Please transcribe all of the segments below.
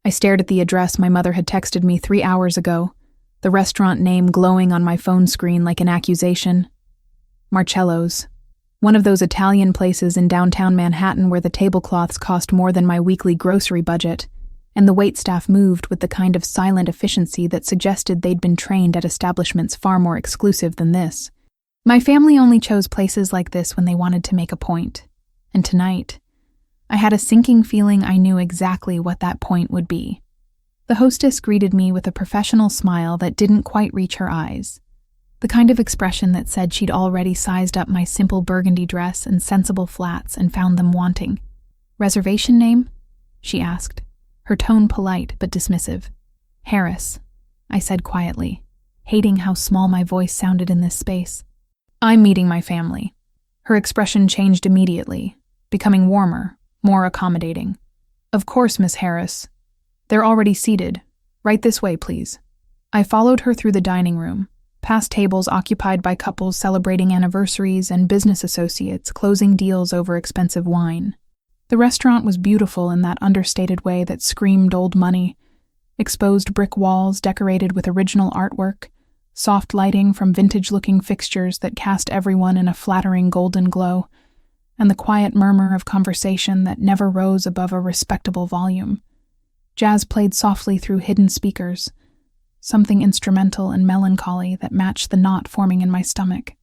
I stared at the address my mother had texted me 3 hours ago, the restaurant name glowing on my phone screen like an accusation. Marcello's. One of those Italian places in downtown Manhattan where the tablecloths cost more than my weekly grocery budget, and the waitstaff moved with the kind of silent efficiency that suggested they'd been trained at establishments far more exclusive than this. My family only chose places like this when they wanted to make a point, and tonight, I had a sinking feeling I knew exactly what that point would be. The hostess greeted me with a professional smile that didn't quite reach her eyes, the kind of expression that said she'd already sized up my simple burgundy dress and sensible flats and found them wanting. "Reservation name?" she asked, her tone polite but dismissive. "Harris," I said quietly, hating how small my voice sounded in this space. "I'm meeting my family." Her expression changed immediately, becoming warmer, more accommodating. "Of course, Miss Harris. They're already seated. Right this way, please." I followed her through the dining room, past tables occupied by couples celebrating anniversaries and business associates closing deals over expensive wine. The restaurant was beautiful in that understated way that screamed old money. Exposed brick walls decorated with original artwork, soft lighting from vintage-looking fixtures that cast everyone in a flattering golden glow, and the quiet murmur of conversation that never rose above a respectable volume. Jazz played softly through hidden speakers, something instrumental and melancholy that matched the knot forming in my stomach.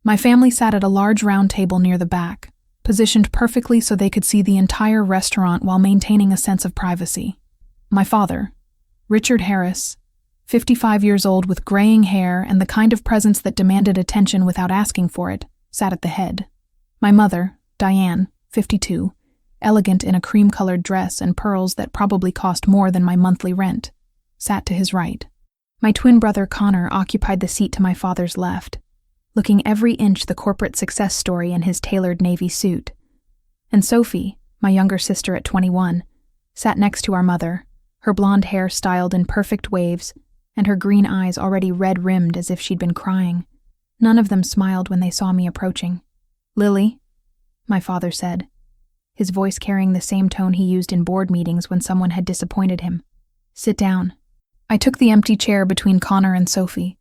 My family sat at a large round table near the back, positioned perfectly so they could see the entire restaurant while maintaining a sense of privacy. My father, Richard Harris, 55 years old with graying hair and the kind of presence that demanded attention without asking for it, sat at the head. My mother, Diane, 52, elegant in a cream-colored dress and pearls that probably cost more than my monthly rent, sat to his right. My twin brother Connor occupied the seat to my father's left, looking every inch the corporate success story in his tailored navy suit. And Sophie, my younger sister at 21, sat next to our mother, her blonde hair styled in perfect waves and her green eyes already red-rimmed as if she'd been crying. None of them smiled when they saw me approaching. "Lily," my father said, his voice carrying the same tone he used in board meetings when someone had disappointed him. "Sit down." I took the empty chair between Connor and Sophie,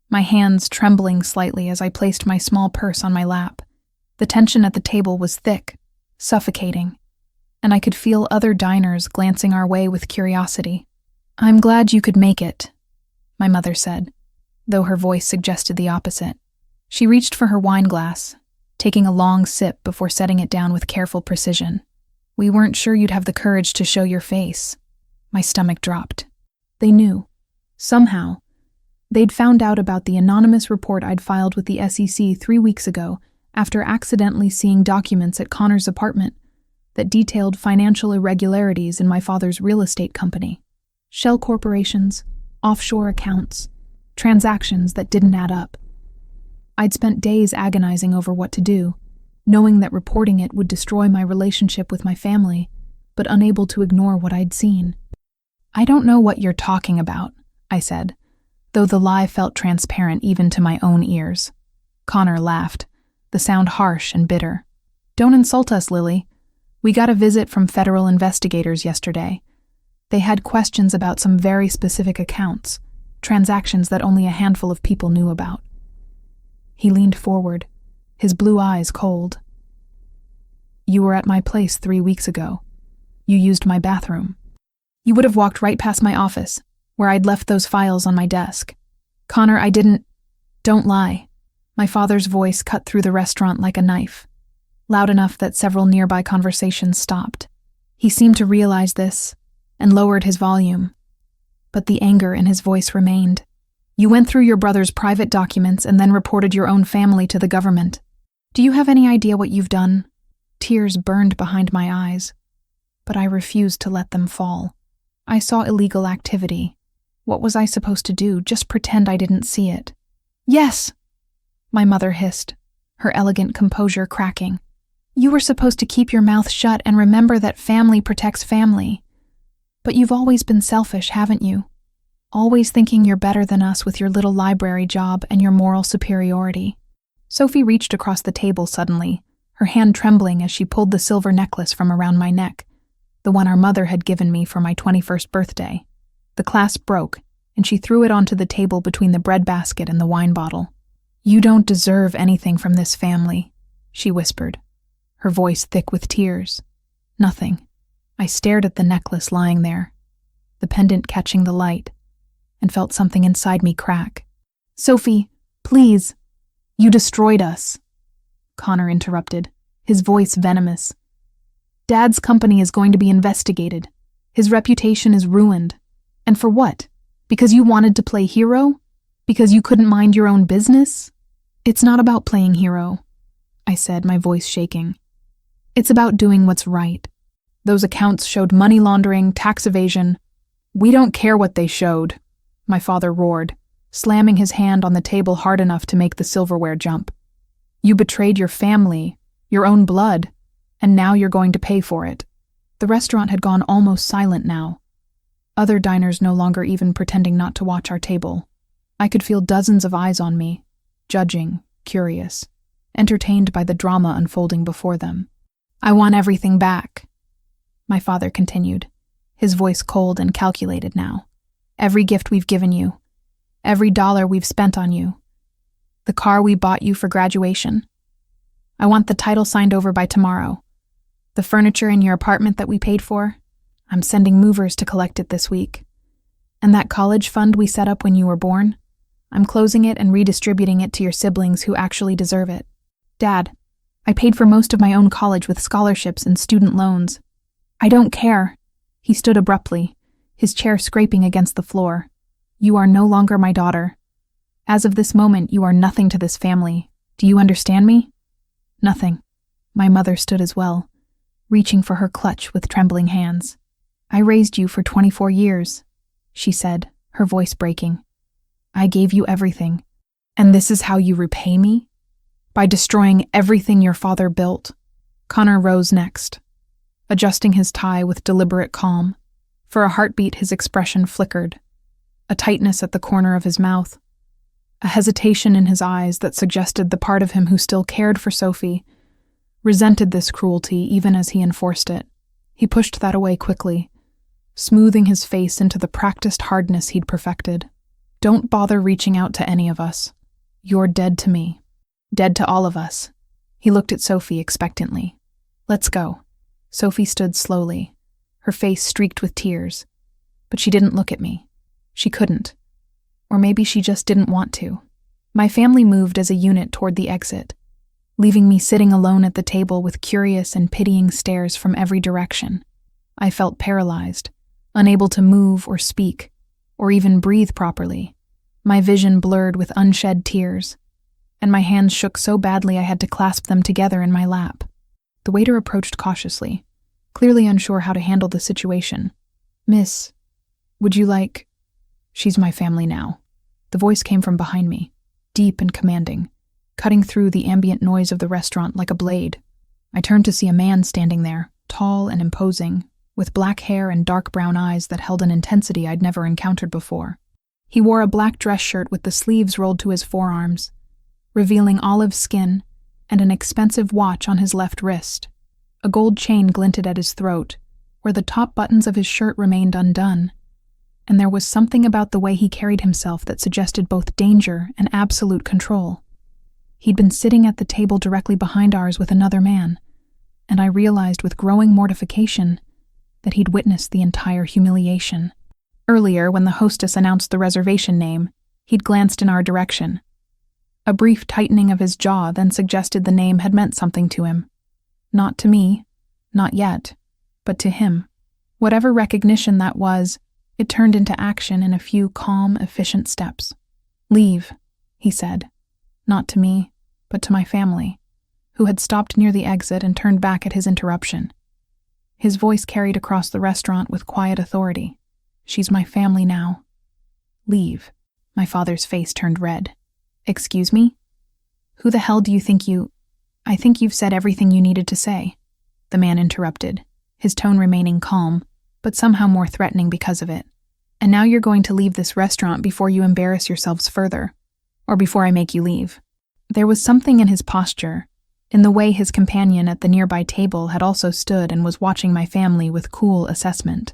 my hands trembling slightly as I placed my small purse on my lap. The tension at the table was thick, suffocating, and I could feel other diners glancing our way with curiosity. "I'm glad you could make it," my mother said, though her voice suggested the opposite. She reached for her wine glass, taking a long sip before setting it down with careful precision. "We weren't sure you'd have the courage to show your face." My stomach dropped. They knew. Somehow. They'd found out about the anonymous report I'd filed with the SEC 3 weeks ago after accidentally seeing documents at Connor's apartment that detailed financial irregularities in my father's real estate company. Shell corporations, offshore accounts, transactions that didn't add up. I'd spent days agonizing over what to do, knowing that reporting it would destroy my relationship with my family, but unable to ignore what I'd seen. "I don't know what you're talking about," I said, though the lie felt transparent even to my own ears. Connor laughed, the sound harsh and bitter. "Don't insult us, Lily. We got a visit from federal investigators yesterday. They had questions about some very specific accounts, transactions that only a handful of people knew about." He leaned forward, his blue eyes cold. "You were at my place 3 weeks ago. You used my bathroom. You would have walked right past my office, where I'd left those files on my desk. Connor, I didn't... Don't lie." My father's voice cut through the restaurant like a knife, loud enough that several nearby conversations stopped. He seemed to realize this, and lowered his volume. But the anger in his voice remained. "You went through your brother's private documents and then reported your own family to the government. Do you have any idea what you've done?" Tears burned behind my eyes, but I refused to let them fall. I saw illegal activity. What was I supposed to do? Just pretend I didn't see it? "Yes," my mother hissed, her elegant composure cracking. "You were supposed to keep your mouth shut and remember that family protects family. But you've always been selfish, haven't you? Always thinking you're better than us with your little library job and your moral superiority." Sophie reached across the table suddenly, her hand trembling as she pulled the silver necklace from around my neck, the one our mother had given me for my 21st birthday. The clasp broke, and she threw it onto the table between the bread basket and the wine bottle. "You don't deserve anything from this family," she whispered, her voice thick with tears. Nothing. I stared at the necklace lying there, the pendant catching the light, and felt something inside me crack. "Sophie, please. You destroyed us," Connor interrupted, his voice venomous. "Dad's company is going to be investigated. His reputation is ruined. And for what? Because you wanted to play hero? Because you couldn't mind your own business?" "It's not about playing hero," I said, my voice shaking. "It's about doing what's right. Those accounts showed money laundering, tax evasion." "We don't care what they showed," my father roared, slamming his hand on the table hard enough to make the silverware jump. "You betrayed your family, your own blood, and now you're going to pay for it." The restaurant had gone almost silent now, other diners no longer even pretending not to watch our table. I could feel dozens of eyes on me, judging, curious, entertained by the drama unfolding before them. "I want everything back," my father continued, his voice cold and calculated now. "Every gift we've given you, every dollar we've spent on you, the car we bought you for graduation. I want the title signed over by tomorrow. The furniture in your apartment that we paid for, I'm sending movers to collect it this week. And that college fund we set up when you were born, I'm closing it and redistributing it to your siblings who actually deserve it. Dad, I paid for most of my own college with scholarships and student loans. I don't care." He stood abruptly, his chair scraping against the floor. "You are no longer my daughter. As of this moment, you are nothing to this family. Do you understand me?" "Nothing." My mother stood as well, reaching for her clutch with trembling hands. "I raised you for 24 years, she said, her voice breaking. "I gave you everything. And this is how you repay me? By destroying everything your father built." Connor rose next, adjusting his tie with deliberate calm. For a heartbeat, his expression flickered, a tightness at the corner of his mouth, a hesitation in his eyes that suggested the part of him who still cared for Sophie, resented this cruelty even as he enforced it. He pushed that away quickly, smoothing his face into the practiced hardness he'd perfected. "Don't bother reaching out to any of us. You're dead to me. Dead to all of us." He looked at Sophie expectantly. "Let's go." Sophie stood slowly, her face streaked with tears, but she didn't look at me. She couldn't. Or maybe she just didn't want to. My family moved as a unit toward the exit, leaving me sitting alone at the table with curious and pitying stares from every direction. I felt paralyzed, unable to move or speak, or even breathe properly. My vision blurred with unshed tears, and my hands shook so badly I had to clasp them together in my lap. The waiter approached cautiously, clearly unsure how to handle the situation. "Miss, would you like—" "She's my family now." The voice came from behind me, deep and commanding, cutting through the ambient noise of the restaurant like a blade. I turned to see a man standing there, tall and imposing, with black hair and dark brown eyes that held an intensity I'd never encountered before. He wore a black dress shirt with the sleeves rolled to his forearms, revealing olive skin and an expensive watch on his left wrist. A gold chain glinted at his throat, where the top buttons of his shirt remained undone, and there was something about the way he carried himself that suggested both danger and absolute control. He'd been sitting at the table directly behind ours with another man, and I realized with growing mortification that he'd witnessed the entire humiliation. Earlier, when the hostess announced the reservation name, he'd glanced in our direction. A brief tightening of his jaw then suggested the name had meant something to him. Not to me, not yet, but to him. Whatever recognition that was, it turned into action in a few calm, efficient steps. "Leave," he said, not to me, but to my family, who had stopped near the exit and turned back at his interruption. His voice carried across the restaurant with quiet authority. "She's my family now. Leave." My father's face turned red. "Excuse me? Who the hell do you think you—" "I think you've said everything you needed to say," the man interrupted, his tone remaining calm, but somehow more threatening because of it. "And now you're going to leave this restaurant before you embarrass yourselves further, or before I make you leave." There was something in his posture, in the way his companion at the nearby table had also stood and was watching my family with cool assessment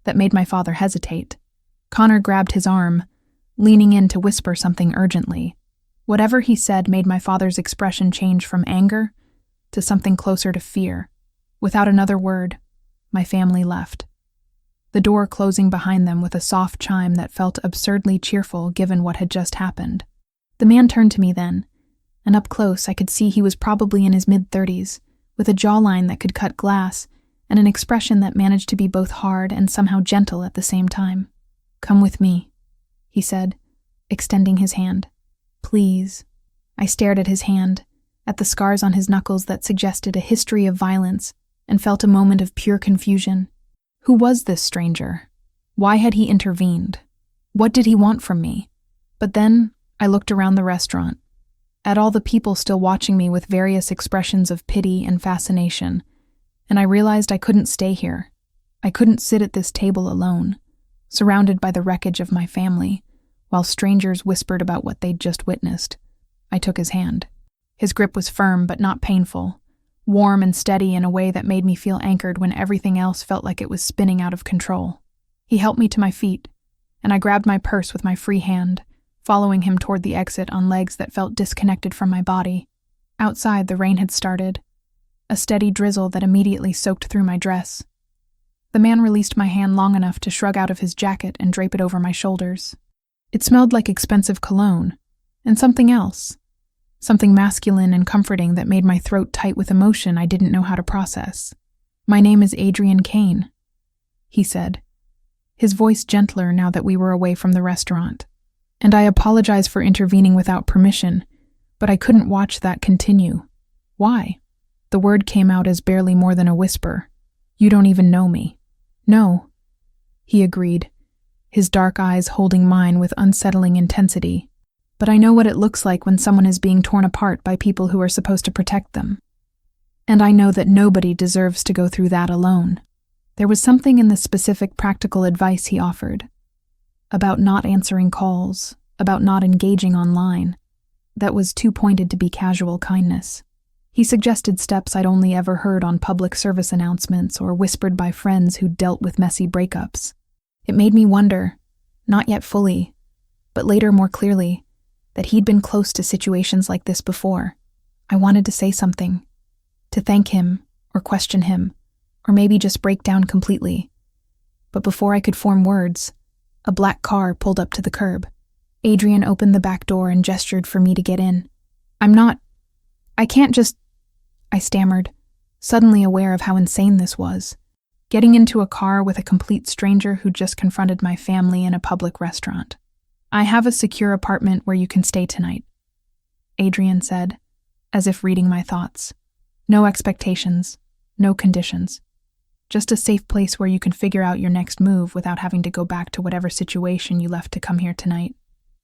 that made my father hesitate. Connor grabbed his arm, leaning in to whisper something urgently. Whatever he said made my father's expression change from anger to something closer to fear. Without another word, my family left, the door closing behind them with a soft chime that felt absurdly cheerful given what had just happened. The man turned to me then, and up close I could see he was probably in his mid-30s, with a jawline that could cut glass and an expression that managed to be both hard and somehow gentle at the same time. "Come with me," he said, extending his hand. "Please." I stared at his hand, at the scars on his knuckles that suggested a history of violence, and felt a moment of pure confusion. Who was this stranger? Why had he intervened? What did he want from me? But then I looked around the restaurant, at all the people still watching me with various expressions of pity and fascination, and I realized I couldn't stay here. I couldn't sit at this table alone, surrounded by the wreckage of my family, while strangers whispered about what they'd just witnessed. I took his hand. His grip was firm but not painful, warm and steady in a way that made me feel anchored when everything else felt like it was spinning out of control. He helped me to my feet, and I grabbed my purse with my free hand, following him toward the exit on legs that felt disconnected from my body. Outside, the rain had started, a steady drizzle that immediately soaked through my dress. The man released my hand long enough to shrug out of his jacket and drape it over my shoulders. It smelled like expensive cologne, and something else. Something masculine and comforting that made my throat tight with emotion I didn't know how to process. "My name is Adrian Kane," he said, his voice gentler now that we were away from the restaurant. "And I apologize for intervening without permission, but I couldn't watch that continue." "Why?" The word came out as barely more than a whisper. "You don't even know me." "No," he agreed, his dark eyes holding mine with unsettling intensity. "But I know what it looks like when someone is being torn apart by people who are supposed to protect them. And I know that nobody deserves to go through that alone." There was something in the specific practical advice he offered, about not answering calls, about not engaging online, that was too pointed to be casual kindness. He suggested steps I'd only ever heard on public service announcements or whispered by friends who'd dealt with messy breakups. It made me wonder, not yet fully, but later more clearly, that he'd been close to situations like this before. I wanted to say something, to thank him or question him, or maybe just break down completely. But before I could form words, a black car pulled up to the curb. Adrian opened the back door and gestured for me to get in. I can't just," I stammered, suddenly aware of how insane this was. Getting into a car with a complete stranger who just confronted my family in a public restaurant. "I have a secure apartment where you can stay tonight," Adrian said, as if reading my thoughts. "No expectations, no conditions. Just a safe place where you can figure out your next move without having to go back to whatever situation you left to come here tonight."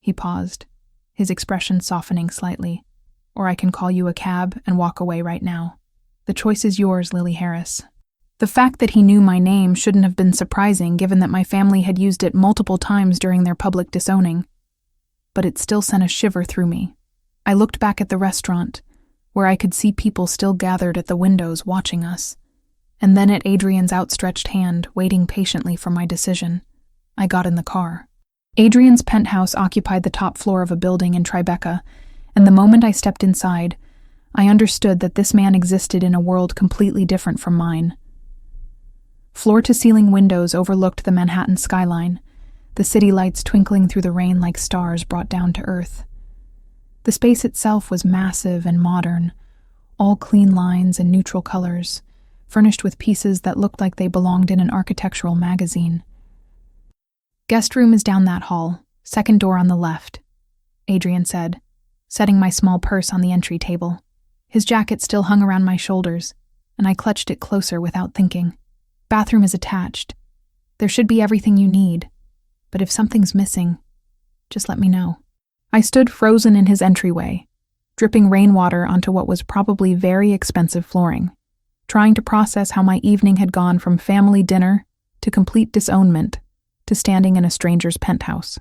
He paused, his expression softening slightly. "Or I can call you a cab and walk away right now. The choice is yours, Lily Harris." The fact that he knew my name shouldn't have been surprising given that my family had used it multiple times during their public disowning. But it still sent a shiver through me. I looked back at the restaurant, where I could see people still gathered at the windows watching us, and then at Adrian's outstretched hand, waiting patiently for my decision. I got in the car. Adrian's penthouse occupied the top floor of a building in Tribeca, and the moment I stepped inside, I understood that this man existed in a world completely different from mine. Floor-to-ceiling windows overlooked the Manhattan skyline, the city lights twinkling through the rain like stars brought down to earth. The space itself was massive and modern, all clean lines and neutral colors, furnished with pieces that looked like they belonged in an architectural magazine. "Guest room is down that hall, second door on the left," Adrian said, setting my small purse on the entry table. His jacket still hung around my shoulders, and I clutched it closer without thinking. "Bathroom is attached. There should be everything you need, but if something's missing, just let me know." I stood frozen in his entryway, dripping rainwater onto what was probably very expensive flooring, trying to process how my evening had gone from family dinner to complete disownment to standing in a stranger's penthouse.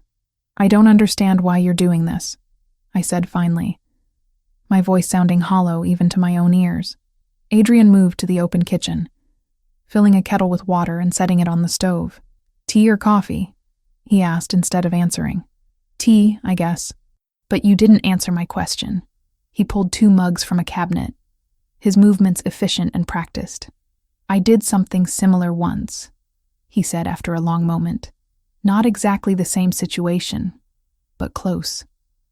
"I don't understand why you're doing this," I said finally. my voice sounding hollow even to my own ears. Adrian moved to the open kitchen, filling a kettle with water and setting it on the stove. "Tea or coffee?" he asked instead of answering. "Tea, I guess." "But you didn't answer my question." He pulled 2 mugs from a cabinet, his movements efficient and practiced. "I did something similar once," he said after a long moment. "Not exactly the same situation, but close.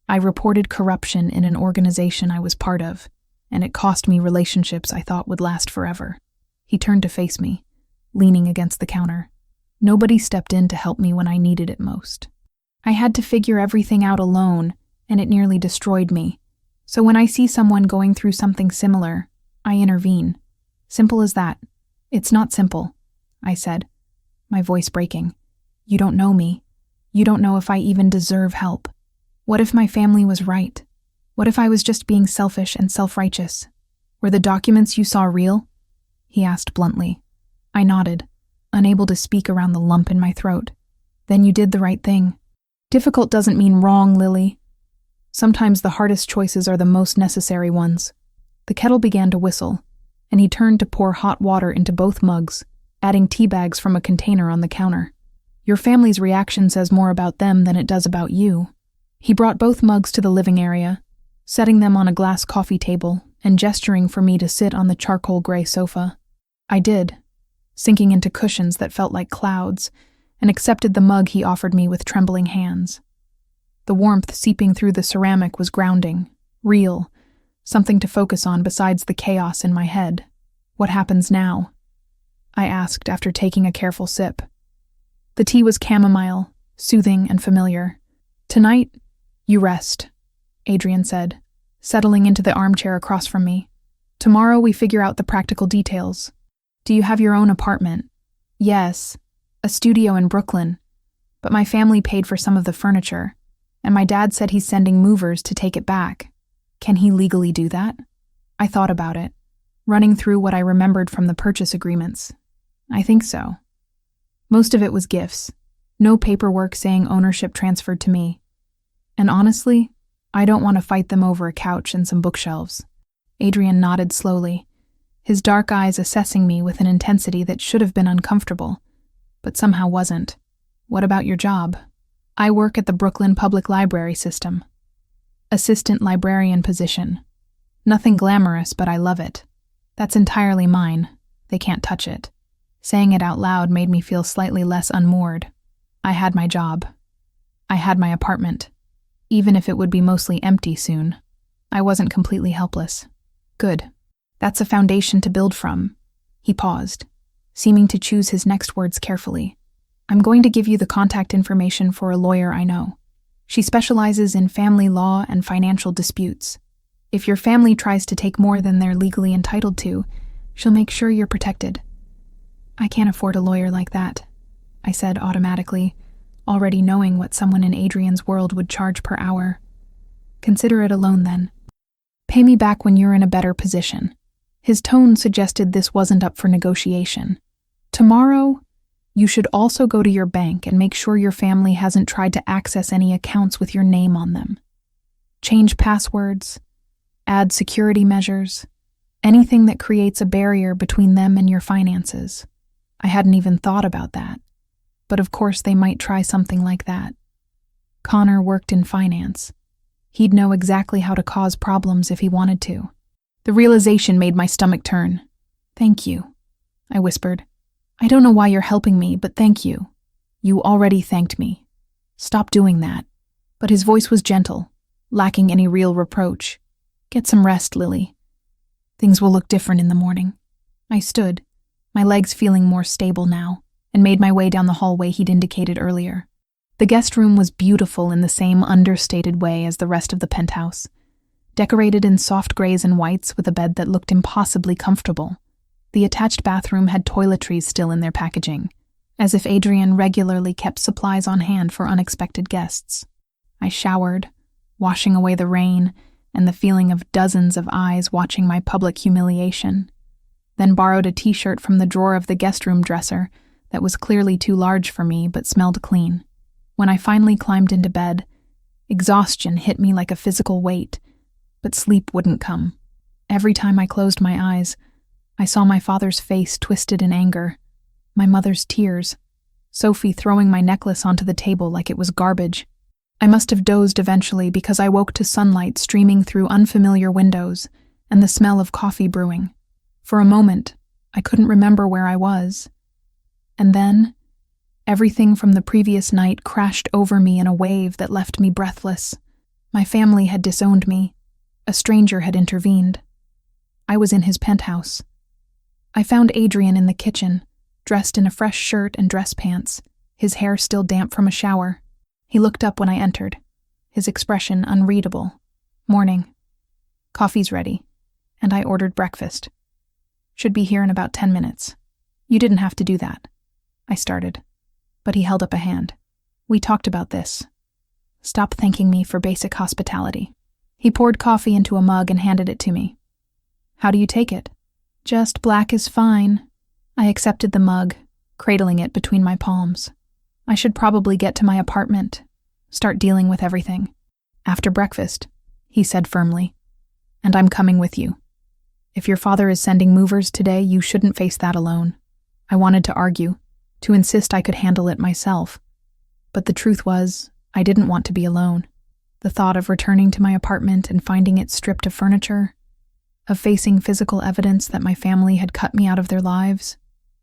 I reported corruption in an organization I was part of, and it cost me relationships I thought would last forever." He turned to face me, leaning against the counter. "Nobody stepped in to help me when I needed it most. I had to figure everything out alone, and it nearly destroyed me. So when I see someone going through something similar, I intervene. Simple as that." "It's not simple," I said, my voice breaking. "You don't know me. You don't know if I even deserve help. What if my family was right? What if I was just being selfish and self-righteous? Were the documents you saw real?" he asked bluntly. I nodded, unable to speak around the lump in my throat. "Then you did the right thing." "Difficult doesn't mean wrong, Lily. Sometimes the hardest choices are the most necessary ones." The kettle began to whistle, and he turned to pour hot water into both mugs, adding tea bags from a container on the counter. "Your family's reaction says more about them than it does about you." He brought both mugs to the living area, setting them on a glass coffee table and gesturing for me to sit on the charcoal gray sofa. I did, sinking into cushions that felt like clouds, and accepted the mug he offered me with trembling hands. The warmth seeping through the ceramic was grounding, real, something to focus on besides the chaos in my head. "What happens now?" I asked after taking a careful sip. The tea was chamomile, soothing and familiar. "Tonight, you rest," Adrian said, settling into the armchair across from me. "Tomorrow we figure out the practical details. Do you have your own apartment?" "Yes, a studio in Brooklyn, but my family paid for some of the furniture, and my dad said he's sending movers to take it back. Can he legally do that?" I thought about it, running through what I remembered from the purchase agreements. I think so. Most of it was gifts, no paperwork saying ownership transferred to me. And honestly, I don't want to fight them over a couch and some bookshelves. Adrian nodded slowly, his dark eyes assessing me with an intensity that should have been uncomfortable, but somehow wasn't. "What about your job?" "I work at the Brooklyn Public Library System. Assistant librarian position. Nothing glamorous, but I love it. That's entirely mine. They can't touch it." Saying it out loud made me feel slightly less unmoored. I had my job. I had my apartment. Even if it would be mostly empty soon, I wasn't completely helpless. "Good. That's a foundation to build from." He paused, seeming to choose his next words carefully. "I'm going to give you the contact information for a lawyer I know. She specializes in family law and financial disputes. If your family tries to take more than they're legally entitled to, she'll make sure you're protected." "I can't afford a lawyer like that," I said automatically, already knowing what someone in Adrian's world would charge per hour. "Consider it a loan then. Pay me back when you're in a better position." His tone suggested this wasn't up for negotiation. "Tomorrow, you should also go to your bank and make sure your family hasn't tried to access any accounts with your name on them. Change passwords, add security measures, anything that creates a barrier between them and your finances." I hadn't even thought about that, but of course they might try something like that. Connor worked in finance. He'd know exactly how to cause problems if he wanted to. The realization made my stomach turn. "Thank you," I whispered. "I don't know why you're helping me, but thank you. You already thanked me. Stop doing that." But his voice was gentle, lacking any real reproach. "Get some rest, Lily. Things will look different in the morning." I stood, my legs feeling more stable now, and made my way down the hallway he'd indicated earlier. The guest room was beautiful in the same understated way as the rest of the penthouse, decorated in soft grays and whites with a bed that looked impossibly comfortable. The attached bathroom had toiletries still in their packaging, as if Adrian regularly kept supplies on hand for unexpected guests. I showered, washing away the rain and the feeling of dozens of eyes watching my public humiliation, then borrowed a t-shirt from the drawer of the guest room dresser that was clearly too large for me but smelled clean. When I finally climbed into bed, exhaustion hit me like a physical weight, but sleep wouldn't come. Every time I closed my eyes, I saw my father's face twisted in anger, my mother's tears, Sophie throwing my necklace onto the table like it was garbage. I must have dozed eventually because I woke to sunlight streaming through unfamiliar windows and the smell of coffee brewing. For a moment, I couldn't remember where I was. And then, everything from the previous night crashed over me in a wave that left me breathless. My family had disowned me. A stranger had intervened. I was in his penthouse. I found Adrian in the kitchen, dressed in a fresh shirt and dress pants, his hair still damp from a shower. He looked up when I entered, his expression unreadable. "Morning. Coffee's ready." And I ordered breakfast. "Should be here in about 10 minutes. You didn't have to do that," I started, but he held up a hand. "We talked about this. Stop thanking me for basic hospitality." He poured coffee into a mug and handed it to me. "How do you take it?" "Just black is fine." I accepted the mug, cradling it between my palms. I should probably get to my apartment, start dealing with everything. "After breakfast," he said firmly. "And I'm coming with you. If your father is sending movers today, you shouldn't face that alone." I wanted to argue, to insist I could handle it myself. But the truth was, I didn't want to be alone. The thought of returning to my apartment and finding it stripped of furniture, of facing physical evidence that my family had cut me out of their lives,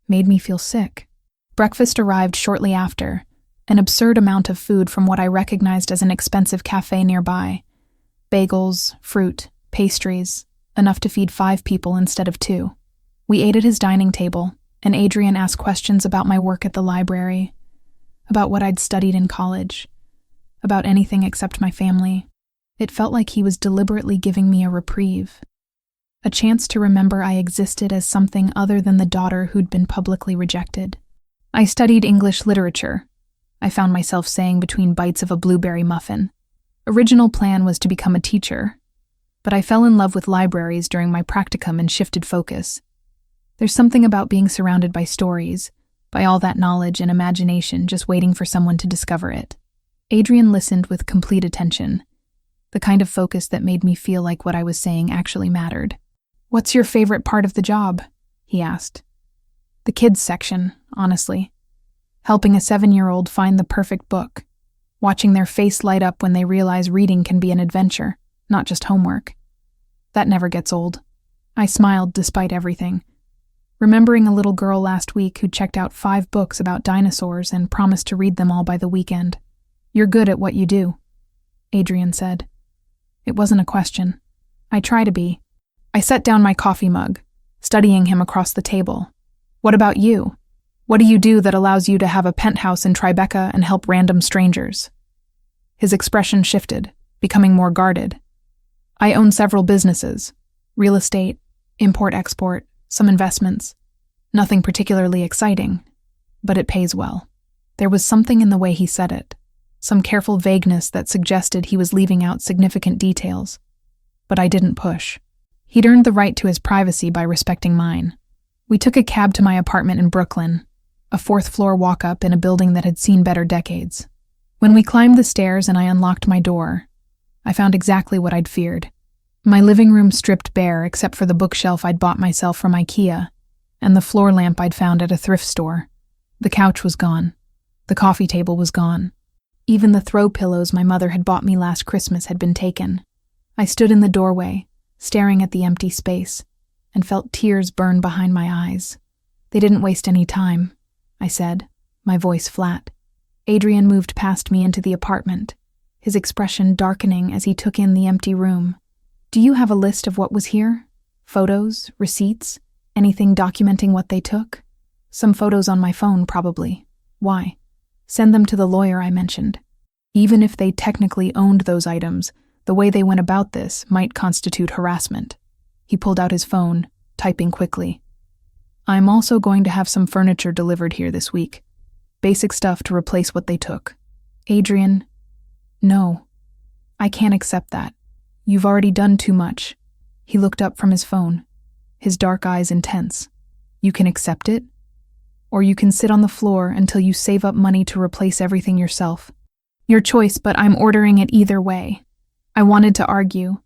made me feel sick. Breakfast arrived shortly after, an absurd amount of food from what I recognized as an expensive cafe nearby. Bagels, fruit, pastries, enough to feed 5 people instead of 2. We ate at his dining table, and Adrian asked questions about my work at the library, about what I'd studied in college, about anything except my family. It felt like he was deliberately giving me a reprieve, a chance to remember I existed as something other than the daughter who'd been publicly rejected. I studied English literature, I found myself saying between bites of a blueberry muffin. Original plan was to become a teacher, but I fell in love with libraries during my practicum and shifted focus. There's something about being surrounded by stories, by all that knowledge and imagination just waiting for someone to discover it. Adrian listened with complete attention, the kind of focus that made me feel like what I was saying actually mattered. "What's your favorite part of the job?" he asked. "The kids section, honestly. Helping a 7-year-old find the perfect book. Watching their face light up when they realize reading can be an adventure, not just homework. That never gets old." I smiled despite everything, remembering a little girl last week who checked out 5 books about dinosaurs and promised to read them all by the weekend. "You're good at what you do," Adrian said. It wasn't a question. I try to be. I set down my coffee mug, studying him across the table. "What about you? What do you do that allows you to have a penthouse in Tribeca and help random strangers?" His expression shifted, becoming more guarded. "I own several businesses. Real estate, import-export, some investments. Nothing particularly exciting, but it pays well." There was something in the way he said it, some careful vagueness that suggested he was leaving out significant details. But I didn't push. He'd earned the right to his privacy by respecting mine. We took a cab to my apartment in Brooklyn, a 4th-floor walk-up in a building that had seen better decades. When we climbed the stairs and I unlocked my door, I found exactly what I'd feared. My living room stripped bare except for the bookshelf I'd bought myself from IKEA and the floor lamp I'd found at a thrift store. The couch was gone. The coffee table was gone. Even the throw pillows my mother had bought me last Christmas had been taken. I stood in the doorway, staring at the empty space, and felt tears burn behind my eyes. "They didn't waste any time," I said, my voice flat. Adrian moved past me into the apartment, his expression darkening as he took in the empty room. "Do you have a list of what was here? Photos, receipts, anything documenting what they took?" "Some photos on my phone, probably." "Why?" "Send them to the lawyer I mentioned. Even if they technically owned those items, the way they went about this might constitute harassment." He pulled out his phone, typing quickly. "I'm also going to have some furniture delivered here this week. Basic stuff to replace what they took." "Adrian, no. I can't accept that. You've already done too much." He looked up from his phone, his dark eyes intense. "You can accept it? Or you can sit on the floor until you save up money to replace everything yourself." "Your choice, but I'm ordering it either way." I wanted to argue,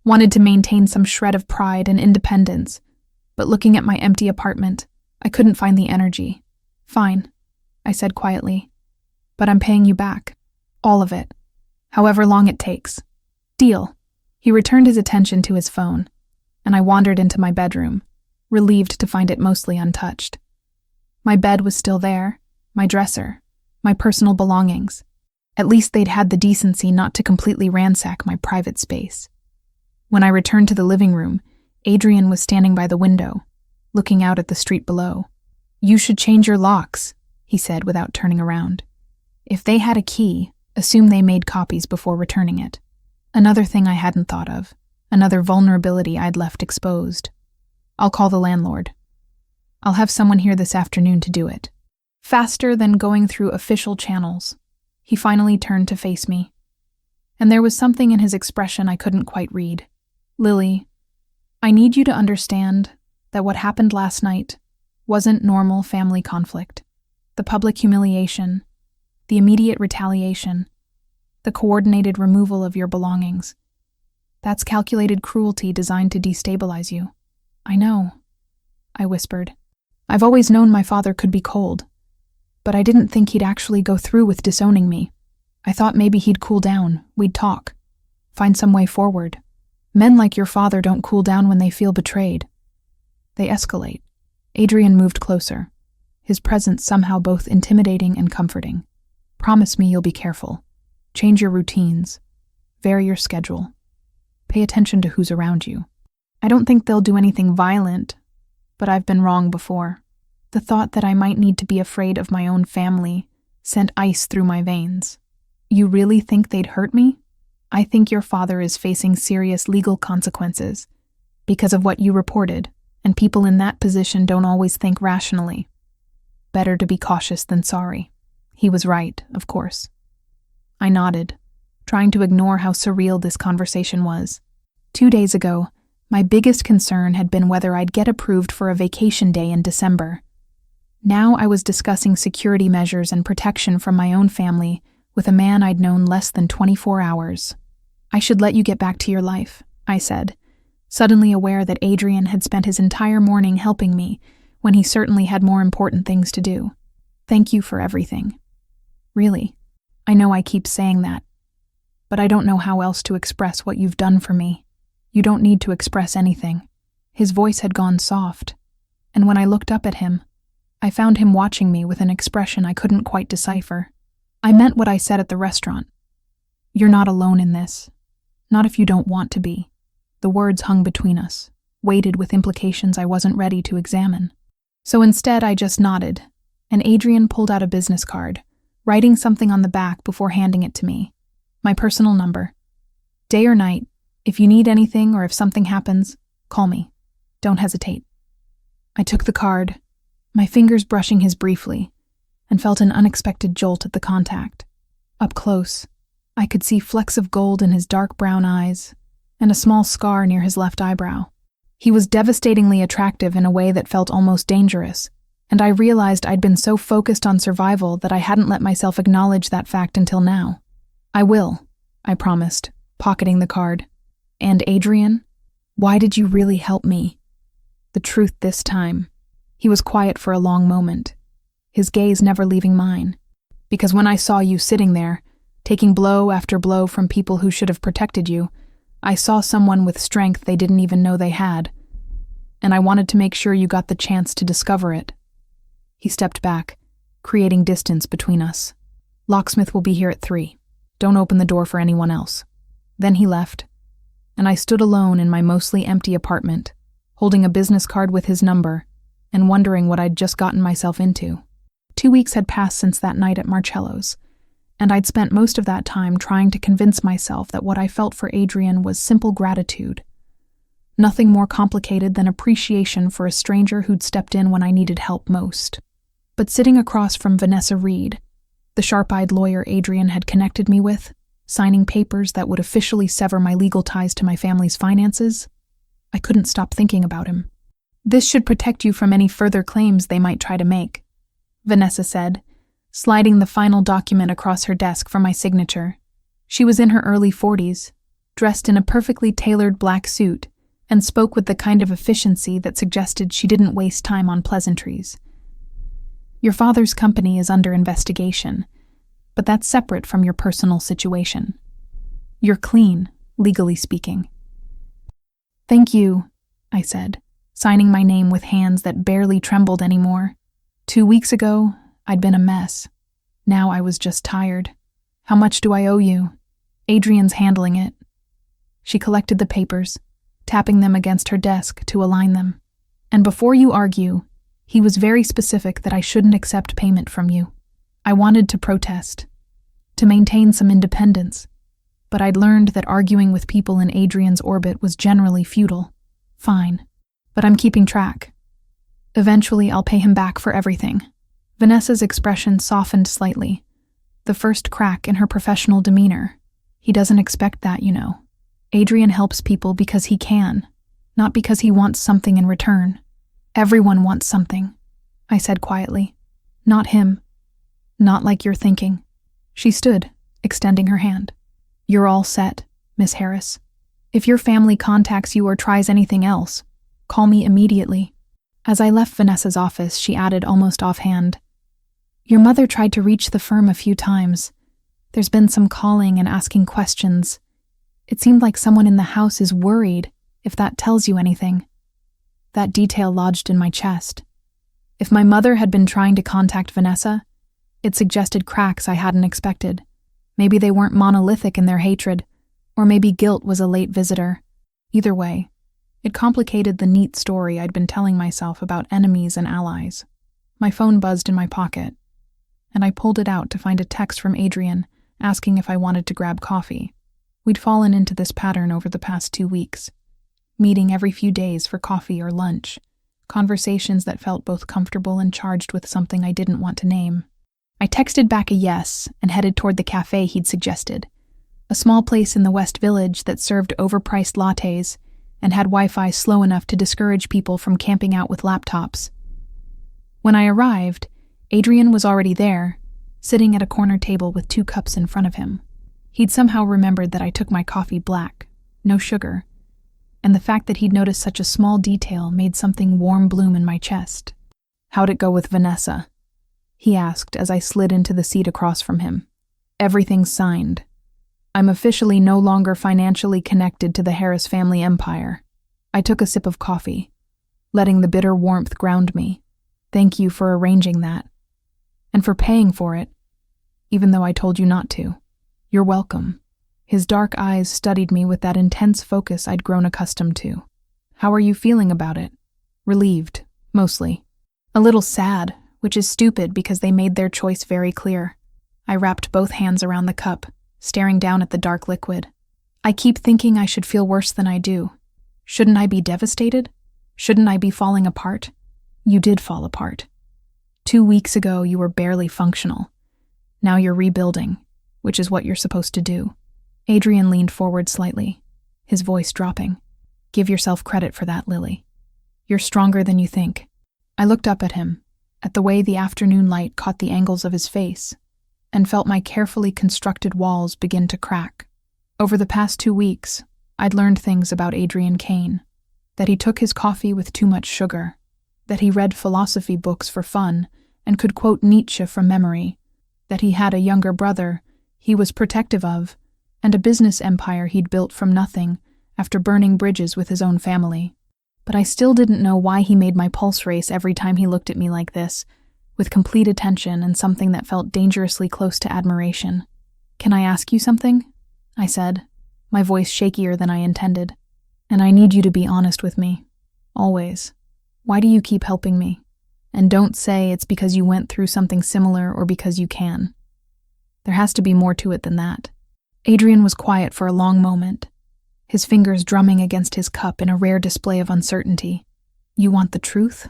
wanted to maintain some shred of pride and independence, but looking at my empty apartment, I couldn't find the energy. "Fine," I said quietly, "but I'm paying you back. All of it. However long it takes. Deal." He returned his attention to his phone, and I wandered into my bedroom, relieved to find it mostly untouched. My bed was still there, my dresser, my personal belongings. At least they'd had the decency not to completely ransack my private space. When I returned to the living room, Adrian was standing by the window, looking out at the street below. "You should change your locks," he said without turning around. "If they had a key, assume they made copies before returning it." Another thing I hadn't thought of, another vulnerability I'd left exposed. "I'll call the landlord. I'll have someone here this afternoon to do it." Faster than going through official channels, he finally turned to face me. And there was something in his expression I couldn't quite read. "Lily, I need you to understand that what happened last night wasn't normal family conflict. The public humiliation, the immediate retaliation, the coordinated removal of your belongings. That's calculated cruelty designed to destabilize you." "I know," I whispered. "I've always known my father could be cold, but I didn't think he'd actually go through with disowning me. I thought maybe he'd cool down, we'd talk, find some way forward. Men like your father don't cool down when they feel betrayed. They escalate." Adrian moved closer, his presence somehow both intimidating and comforting. "Promise me you'll be careful. Change your routines. Vary your schedule. Pay attention to who's around you. I don't think they'll do anything violent, but I've been wrong before." The thought that I might need to be afraid of my own family sent ice through my veins. "You really think they'd hurt me? I think your father is facing serious legal consequences because of what you reported, and people in that position don't always think rationally. Better to be cautious than sorry." He was right, of course. I nodded, trying to ignore how surreal this conversation was. 2 days ago, my biggest concern had been whether I'd get approved for a vacation day in December. Now I was discussing security measures and protection from my own family with a man I'd known less than 24 hours. "I should let you get back to your life," I said, suddenly aware that Adrian had spent his entire morning helping me when he certainly had more important things to do. "Thank you for everything. Really, I know I keep saying that, but I don't know how else to express what you've done for me. You don't need to express anything." His voice had gone soft, and when I looked up at him, I found him watching me with an expression I couldn't quite decipher. "I meant what I said at the restaurant. You're not alone in this. Not if you don't want to be." The words hung between us, weighted with implications I wasn't ready to examine. So instead, I just nodded, and Adrian pulled out a business card, writing something on the back before handing it to me. "My personal number. Day or night, if you need anything or if something happens, call me. Don't hesitate." I took the card, my fingers brushing his briefly, and felt an unexpected jolt at the contact. Up close, I could see flecks of gold in his dark brown eyes and a small scar near his left eyebrow. He was devastatingly attractive in a way that felt almost dangerous, and I realized I'd been so focused on survival that I hadn't let myself acknowledge that fact until now. "I will," I promised, pocketing the card. "And Adrian, why did you really help me?" The truth this time. He was quiet for a long moment, his gaze never leaving mine. "Because when I saw you sitting there, taking blow after blow from people who should have protected you, I saw someone with strength they didn't even know they had. And I wanted to make sure you got the chance to discover it." He stepped back, creating distance between us. "Locksmith will be here at 3. Don't open the door for anyone else." Then he left, and I stood alone in my mostly empty apartment, holding a business card with his number, and wondering what I'd just gotten myself into. 2 weeks had passed since that night at Marcello's, and I'd spent most of that time trying to convince myself that what I felt for Adrian was simple gratitude. Nothing more complicated than appreciation for a stranger who'd stepped in when I needed help most. But sitting across from Vanessa Reed, the sharp-eyed lawyer Adrian had connected me with, signing papers that would officially sever my legal ties to my family's finances, I couldn't stop thinking about him. "This should protect you from any further claims they might try to make," Vanessa said, sliding the final document across her desk for my signature. She was in her early 40s, dressed in a perfectly tailored black suit, and spoke with the kind of efficiency that suggested she didn't waste time on pleasantries. Your father's company is under investigation, but that's separate from your personal situation. You're clean, legally speaking. Thank you, I said, signing my name with hands that barely trembled anymore. 2 weeks ago, I'd been a mess. Now I was just tired. How much do I owe you? Adrian's handling it. She collected the papers, tapping them against her desk to align them. And before you argue, he was very specific that I shouldn't accept payment from you. I wanted to protest, to maintain some independence, but I'd learned that arguing with people in Adrian's orbit was generally futile. Fine, but I'm keeping track. Eventually, I'll pay him back for everything. Vanessa's expression softened slightly, the first crack in her professional demeanor. He doesn't expect that, you know. Adrian helps people because he can, not because he wants something in return. Everyone wants something, I said quietly. Not him. Not like you're thinking. She stood, extending her hand. You're all set, Miss Harris. If your family contacts you or tries anything else, call me immediately. As I left Vanessa's office, she added almost offhand, Your mother tried to reach the firm a few times. There's been some calling and asking questions. It seemed like someone in the house is worried, if that tells you anything. That detail lodged in my chest. If my mother had been trying to contact Vanessa, it suggested cracks I hadn't expected. Maybe they weren't monolithic in their hatred, or maybe guilt was a late visitor. Either way, it complicated the neat story I'd been telling myself about enemies and allies. My phone buzzed in my pocket, and I pulled it out to find a text from Adrian asking if I wanted to grab coffee. We'd fallen into this pattern over the past 2 weeks, meeting every few days for coffee or lunch, conversations that felt both comfortable and charged with something I didn't want to name. I texted back a yes and headed toward the cafe he'd suggested, a small place in the West Village that served overpriced lattes and had Wi-Fi slow enough to discourage people from camping out with laptops. When I arrived, Adrian was already there, sitting at a corner table with 2 cups in front of him. He'd somehow remembered that I took my coffee black, no sugar, and the fact that he'd noticed such a small detail made something warm bloom in my chest. How'd it go with Vanessa? He asked as I slid into the seat across from him. Everything's signed. I'm officially no longer financially connected to the Harris family empire. I took a sip of coffee, letting the bitter warmth ground me. Thank you for arranging that. And for paying for it, even though I told you not to. You're welcome. His dark eyes studied me with that intense focus I'd grown accustomed to. How are you feeling about it? Relieved, mostly. A little sad, which is stupid because they made their choice very clear. I wrapped both hands around the cup, staring down at the dark liquid. I keep thinking I should feel worse than I do. Shouldn't I be devastated? Shouldn't I be falling apart? You did fall apart. 2 weeks ago, you were barely functional. Now you're rebuilding, which is what you're supposed to do. Adrian leaned forward slightly, his voice dropping. Give yourself credit for that, Lily. You're stronger than you think. I looked up at him, at the way the afternoon light caught the angles of his face, and felt my carefully constructed walls begin to crack. Over the past 2 weeks, I'd learned things about Adrian Kane, that he took his coffee with too much sugar, that he read philosophy books for fun and could quote Nietzsche from memory, that he had a younger brother he was protective of, and a business empire he'd built from nothing after burning bridges with his own family. But I still didn't know why he made my pulse race every time he looked at me like this, with complete attention and something that felt dangerously close to admiration. Can I ask you something? I said, my voice shakier than I intended. And I need you to be honest with me. Always. Why do you keep helping me? And don't say it's because you went through something similar or because you can. There has to be more to it than that. Adrian was quiet for a long moment, his fingers drumming against his cup in a rare display of uncertainty. You want the truth?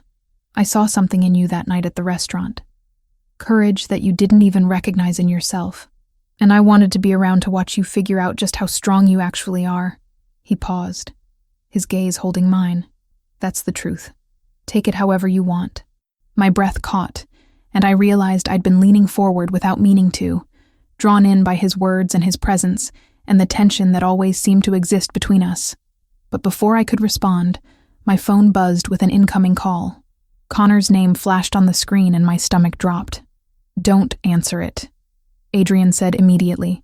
I saw something in you that night at the restaurant. Courage that you didn't even recognize in yourself. And I wanted to be around to watch you figure out just how strong you actually are. He paused, his gaze holding mine. That's the truth. Take it however you want. My breath caught, and I realized I'd been leaning forward without meaning to, drawn in by his words and his presence, and the tension that always seemed to exist between us. But before I could respond, my phone buzzed with an incoming call. Connor's name flashed on the screen and my stomach dropped. "Don't answer it," Adrian said immediately.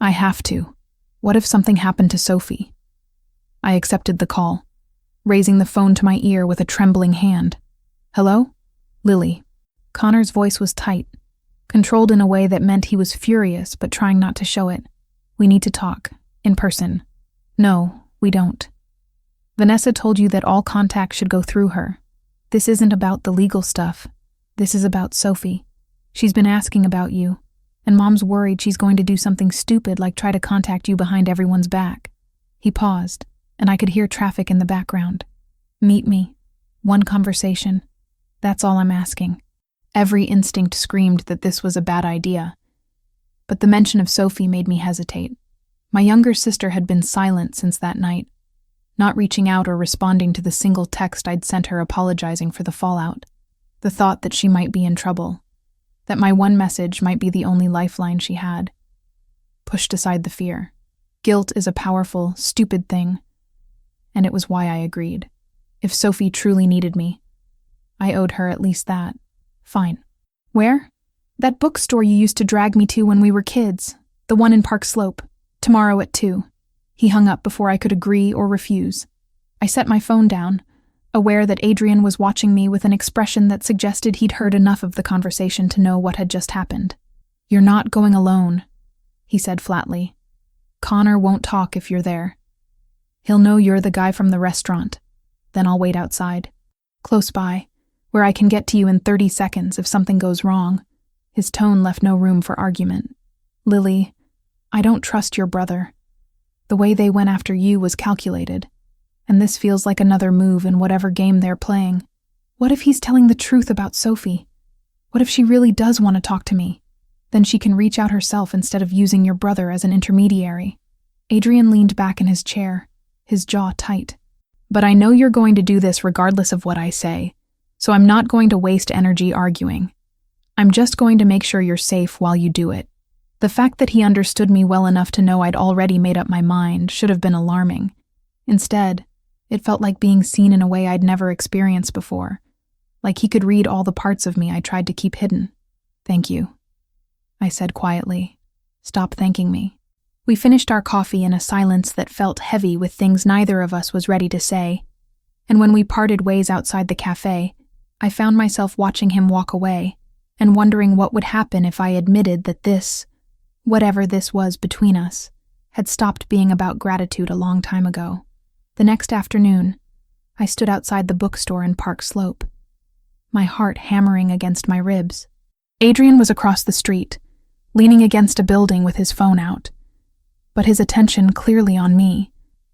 "I have to. What if something happened to Sophie?" I accepted the call, raising the phone to my ear with a trembling hand. "Hello? Lily." Connor's voice was tight, controlled in a way that meant he was furious but trying not to show it. "We need to talk. In person." "No, we don't. Vanessa told you that all contact should go through her. This isn't about the legal stuff. This is about Sophie. She's been asking about you, and Mom's worried she's going to do something stupid like try to contact you behind everyone's back." He paused, and I could hear traffic in the background. "Meet me. One conversation. That's all I'm asking." Every instinct screamed that this was a bad idea. But the mention of Sophie made me hesitate. My younger sister had been silent since that night, not reaching out or responding to the single text I'd sent her apologizing for the fallout. The thought that she might be in trouble, that my one message might be the only lifeline she had, pushed aside the fear. Guilt is a powerful, stupid thing, and it was why I agreed. If Sophie truly needed me, I owed her at least that. "Fine. Where?" "That bookstore you used to drag me to when we were kids. The one in Park Slope. Tomorrow at 2. He hung up before I could agree or refuse. I set my phone down, aware that Adrian was watching me with an expression that suggested he'd heard enough of the conversation to know what had just happened. "You're not going alone," he said flatly. "Connor won't talk if you're there. He'll know you're the guy from the restaurant. Then I'll wait outside, close by, where I can get to you in 30 seconds if something goes wrong." His tone left no room for argument. "Lily, I don't trust your brother. The way they went after you was calculated, and this feels like another move in whatever game they're playing. What if he's telling the truth about Sophie? What if she really does want to talk to me? Then she can reach out herself instead of using your brother as an intermediary." Adrian leaned back in his chair, his jaw tight. "But I know you're going to do this regardless of what I say, so I'm not going to waste energy arguing. I'm just going to make sure you're safe while you do it." The fact that he understood me well enough to know I'd already made up my mind should have been alarming. Instead, it felt like being seen in a way I'd never experienced before, like he could read all the parts of me I tried to keep hidden. "Thank you," I said quietly. "Stop thanking me." We finished our coffee in a silence that felt heavy with things neither of us was ready to say, and when we parted ways outside the cafe, I found myself watching him walk away and wondering what would happen if I admitted that this, whatever this was between us, had stopped being about gratitude a long time ago. The next afternoon, I stood outside the bookstore in Park Slope, my heart hammering against my ribs. Adrian was across the street, leaning against a building with his phone out, but his attention clearly on me.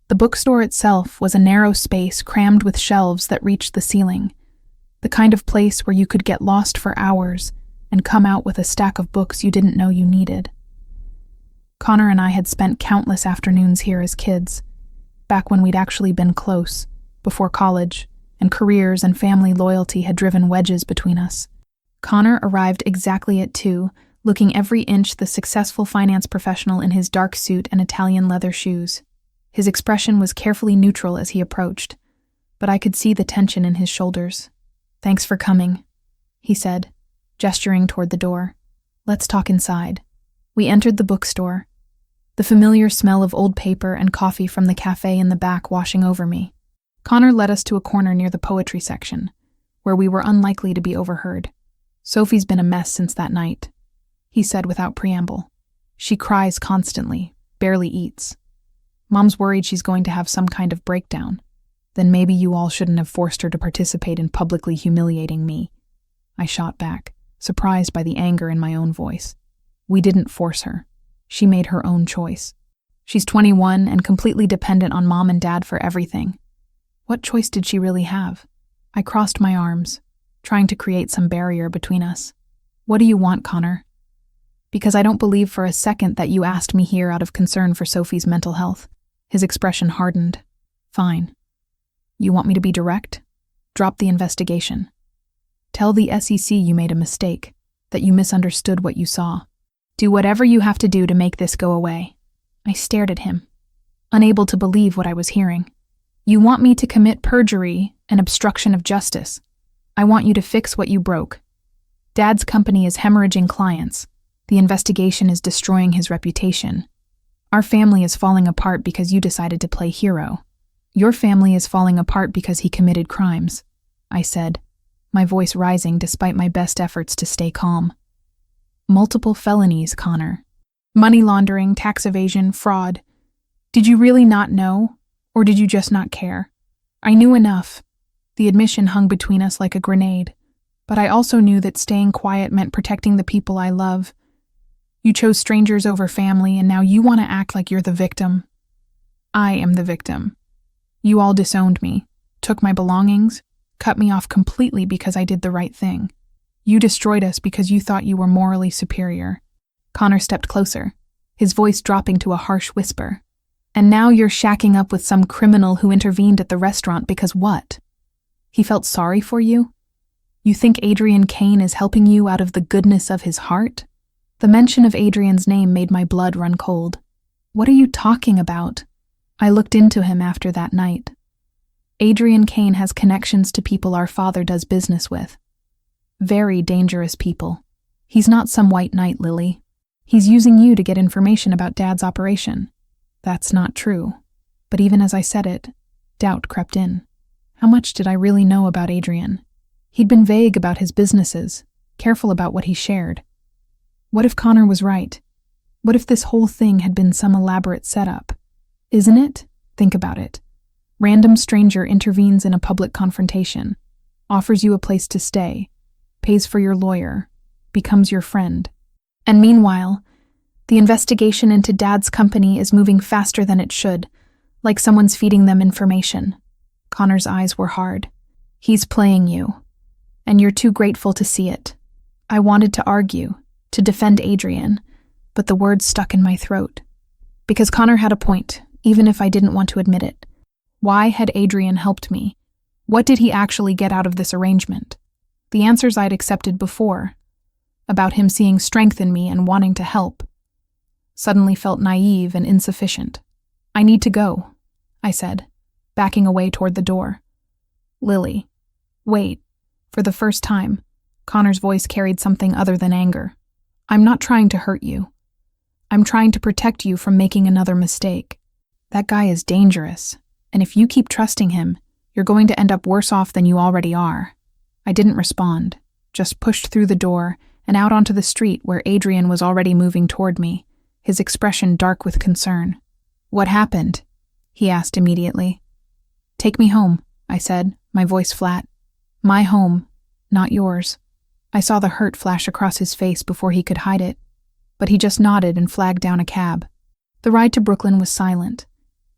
The bookstore itself was a narrow space crammed with shelves that reached the ceiling, the kind of place where you could get lost for hours and come out with a stack of books you didn't know you needed. Connor and I had spent countless afternoons here as kids, back when we'd actually been close, before college, and careers and family loyalty had driven wedges between us. Connor arrived exactly at 2, looking every inch the successful finance professional in his dark suit and Italian leather shoes. His expression was carefully neutral as he approached, but I could see the tension in his shoulders. "Thanks for coming," he said, gesturing toward the door. "Let's talk inside." We entered the bookstore, the familiar smell of old paper and coffee from the cafe in the back washing over me. Connor led us to a corner near the poetry section, where we were unlikely to be overheard. "Sophie's been a mess since that night," he said without preamble. "She cries constantly, barely eats. Mom's worried she's going to have some kind of breakdown. Then maybe you all shouldn't have forced her to participate in publicly humiliating me." I shot back, surprised by the anger in my own voice. "We didn't force her. She made her own choice. She's 21 and completely dependent on Mom and Dad for everything. What choice did she really have?" I crossed my arms, trying to create some barrier between us. "What do you want, Connor? Because I don't believe for a second that you asked me here out of concern for Sophie's mental health." His expression hardened. "Fine. You want me to be direct? Drop the investigation. Tell the SEC you made a mistake, that you misunderstood what you saw. Do whatever you have to do to make this go away. I stared at him, unable to believe what I was hearing. You want me to commit perjury and obstruction of justice. I want you to fix what you broke. Dad's company is hemorrhaging clients. The investigation is destroying his reputation. Our family is falling apart because you decided to play hero. Your family is falling apart because he committed crimes, I said, my voice rising despite my best efforts to stay calm. Multiple felonies, Connor. Money laundering, tax evasion, fraud. Did you really not know, or did you just not care? I knew enough. The admission hung between us like a grenade, but I also knew that staying quiet meant protecting the people I love. You chose strangers over family, and now you want to act like you're the victim. I am the victim. You all disowned me, took my belongings, cut me off completely because I did the right thing. You destroyed us because you thought you were morally superior. Connor stepped closer, his voice dropping to a harsh whisper. And now you're shacking up with some criminal who intervened at the restaurant because what? He felt sorry for you? You think Adrian Kane is helping you out of the goodness of his heart? The mention of Adrian's name made my blood run cold. What are you talking about? I looked into him after that night. Adrian Kane has connections to people our father does business with. Very dangerous people. He's not some white knight, Lily. He's using you to get information about Dad's operation. That's not true. But even as I said it, doubt crept in. How much did I really know about Adrian? He'd been vague about his businesses, careful about what he shared. What if Connor was right? What if this whole thing had been some elaborate setup? Isn't it? Think about it. Random stranger intervenes in a public confrontation, offers you a place to stay, pays for your lawyer, becomes your friend. And meanwhile, the investigation into Dad's company is moving faster than it should, like someone's feeding them information. Connor's eyes were hard. He's playing you, and you're too grateful to see it. I wanted to argue, to defend Adrian, but the words stuck in my throat. Because Connor had a point, even if I didn't want to admit it. Why had Adrian helped me? What did he actually get out of this arrangement? The answers I'd accepted before, about him seeing strength in me and wanting to help, suddenly felt naive and insufficient. I need to go, I said, backing away toward the door. Lily, wait. For the first time, Connor's voice carried something other than anger. I'm not trying to hurt you. I'm trying to protect you from making another mistake. That guy is dangerous, and if you keep trusting him, you're going to end up worse off than you already are. I didn't respond, just pushed through the door and out onto the street where Adrian was already moving toward me, his expression dark with concern. What happened? He asked immediately. Take me home, I said, my voice flat. My home, not yours. I saw the hurt flash across his face before he could hide it, but he just nodded and flagged down a cab. The ride to Brooklyn was silent,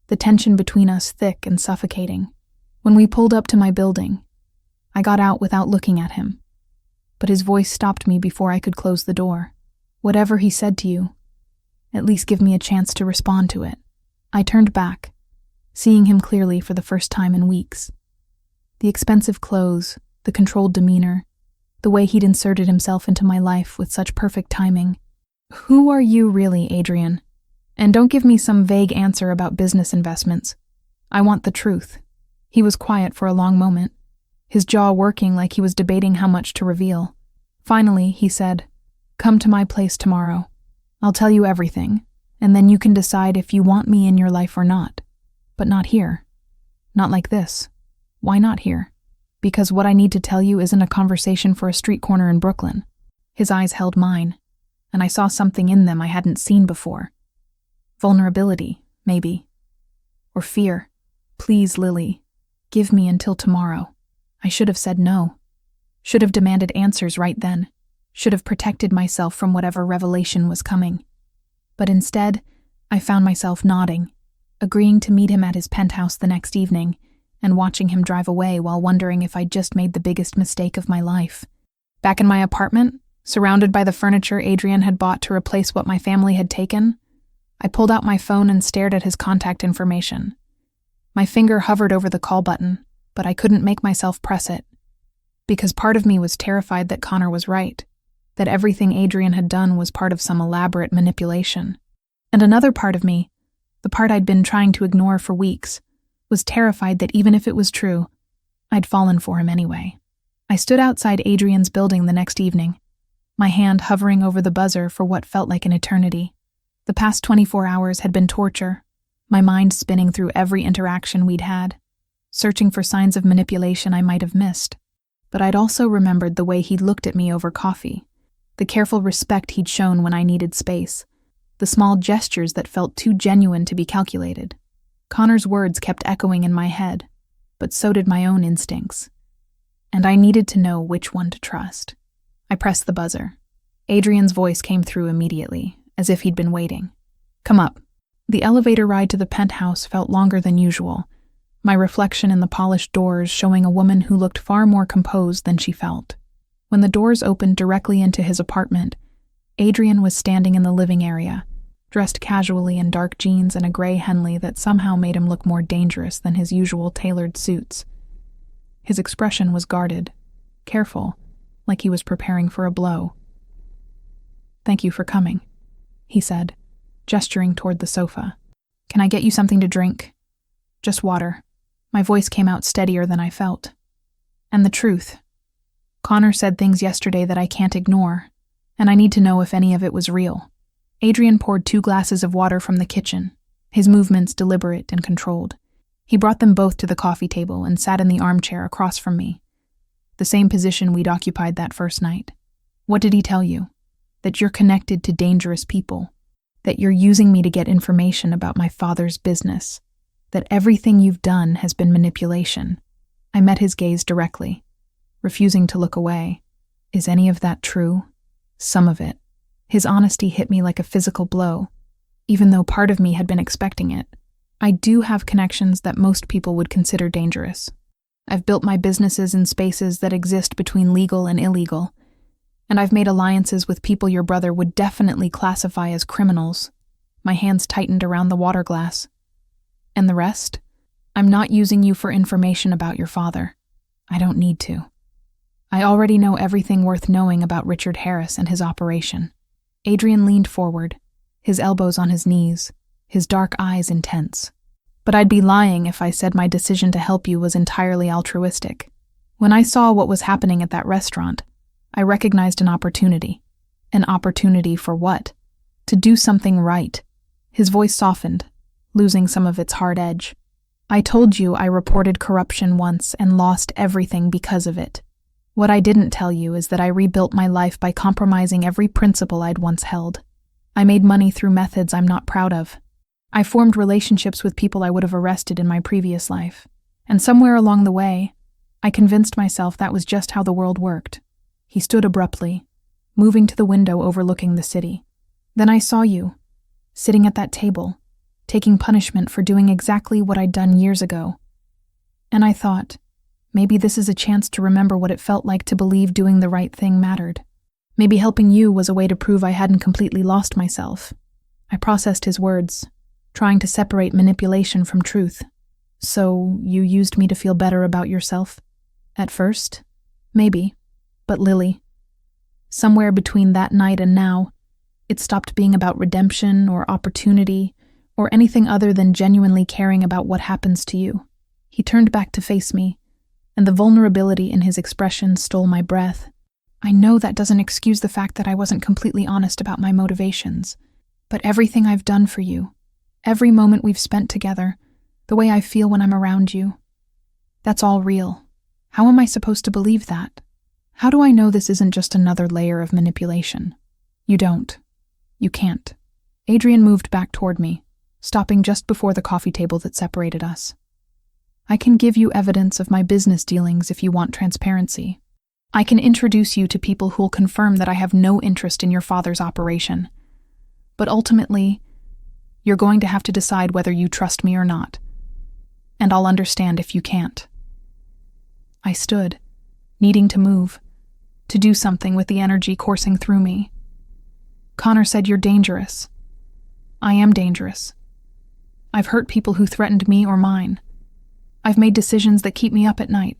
the tension between us thick and suffocating. When we pulled up to my building, I got out without looking at him, but his voice stopped me before I could close the door. Whatever he said to you, at least give me a chance to respond to it. I turned back, seeing him clearly for the first time in weeks. The expensive clothes, the controlled demeanor, the way he'd inserted himself into my life with such perfect timing. Who are you really, Adrian? And don't give me some vague answer about business investments. I want the truth. He was quiet for a long moment, his jaw working like he was debating how much to reveal. Finally, he said, "Come to my place tomorrow. I'll tell you everything, and then you can decide if you want me in your life or not. But not here. Not like this. Why not here? Because what I need to tell you isn't a conversation for a street corner in Brooklyn." His eyes held mine, and I saw something in them I hadn't seen before. Vulnerability, maybe. Or fear. Please, Lily, give me until tomorrow. I should have said no. Should have demanded answers right then. Should have protected myself from whatever revelation was coming. But instead, I found myself nodding, agreeing to meet him at his penthouse the next evening, and watching him drive away while wondering if I'd just made the biggest mistake of my life. Back in my apartment, surrounded by the furniture Adrian had bought to replace what my family had taken, I pulled out my phone and stared at his contact information. My finger hovered over the call button, but I couldn't make myself press it. Because part of me was terrified that Connor was right, that everything Adrian had done was part of some elaborate manipulation. And another part of me, the part I'd been trying to ignore for weeks, was terrified that even if it was true, I'd fallen for him anyway. I stood outside Adrian's building the next evening, my hand hovering over the buzzer for what felt like an eternity. The past 24 hours had been torture, my mind spinning through every interaction we'd had, searching for signs of manipulation I might have missed. But I'd also remembered the way he'd looked at me over coffee, the careful respect he'd shown when I needed space, the small gestures that felt too genuine to be calculated. Connor's words kept echoing in my head, but so did my own instincts. And I needed to know which one to trust. I pressed the buzzer. Adrian's voice came through immediately, as if he'd been waiting. "Come up." The elevator ride to the penthouse felt longer than usual, my reflection in the polished doors showing a woman who looked far more composed than she felt. When the doors opened directly into his apartment, Adrian was standing in the living area, dressed casually in dark jeans and a gray Henley that somehow made him look more dangerous than his usual tailored suits. His expression was guarded, careful, like he was preparing for a blow. "Thank you for coming," he said, gesturing toward the sofa. "Can I get you something to drink?" "Just water." My voice came out steadier than I felt. "And the truth. Connor said things yesterday that I can't ignore, and I need to know if any of it was real." Adrian poured 2 glasses of water from the kitchen, his movements deliberate and controlled. He brought them both to the coffee table and sat in the armchair across from me, the same position we'd occupied that first night. "What did he tell you? That you're connected to dangerous people? That you're using me to get information about my father's business? That everything you've done has been manipulation?" I met his gaze directly, refusing to look away. "Is any of that true?" "Some of it." His honesty hit me like a physical blow, even though part of me had been expecting it. "I do have connections that most people would consider dangerous. I've built my businesses in spaces that exist between legal and illegal, and I've made alliances with people your brother would definitely classify as criminals." My hands tightened around the water glass. "And the rest? I'm not using you for information about your father. I don't need to. I already know everything worth knowing about Richard Harris and his operation." Adrian leaned forward, his elbows on his knees, his dark eyes intense. "But I'd be lying if I said my decision to help you was entirely altruistic. When I saw what was happening at that restaurant, I recognized an opportunity. An opportunity for what? To do something right." His voice softened, losing some of its hard edge. "I told you I reported corruption once and lost everything because of it. What I didn't tell you is that I rebuilt my life by compromising every principle I'd once held. I made money through methods I'm not proud of. I formed relationships with people I would have arrested in my previous life. And somewhere along the way, I convinced myself that was just how the world worked." He stood abruptly, moving to the window overlooking the city. "Then I saw you, sitting at that table, taking punishment for doing exactly what I'd done years ago. And I thought, maybe this is a chance to remember what it felt like to believe doing the right thing mattered. Maybe helping you was a way to prove I hadn't completely lost myself." I processed his words, trying to separate manipulation from truth. "So you used me to feel better about yourself?" "At first, maybe. But Lily, somewhere between that night and now, it stopped being about redemption or opportunity or anything other than genuinely caring about what happens to you." He turned back to face me, and the vulnerability in his expression stole my breath. "I know that doesn't excuse the fact that I wasn't completely honest about my motivations, but everything I've done for you, every moment we've spent together, the way I feel when I'm around you, that's all real. How am I supposed to believe that? How do I know this isn't just another layer of manipulation?" "You don't. You can't." Adrian moved back toward me, stopping just before the coffee table that separated us. "I can give you evidence of my business dealings if you want transparency. I can introduce you to people who'll confirm that I have no interest in your father's operation. But ultimately, you're going to have to decide whether you trust me or not. And I'll understand if you can't." I stood, needing to move, to do something with the energy coursing through me. "Connor said you're dangerous. I am dangerous. I've hurt people who threatened me or mine. I've made decisions that keep me up at night.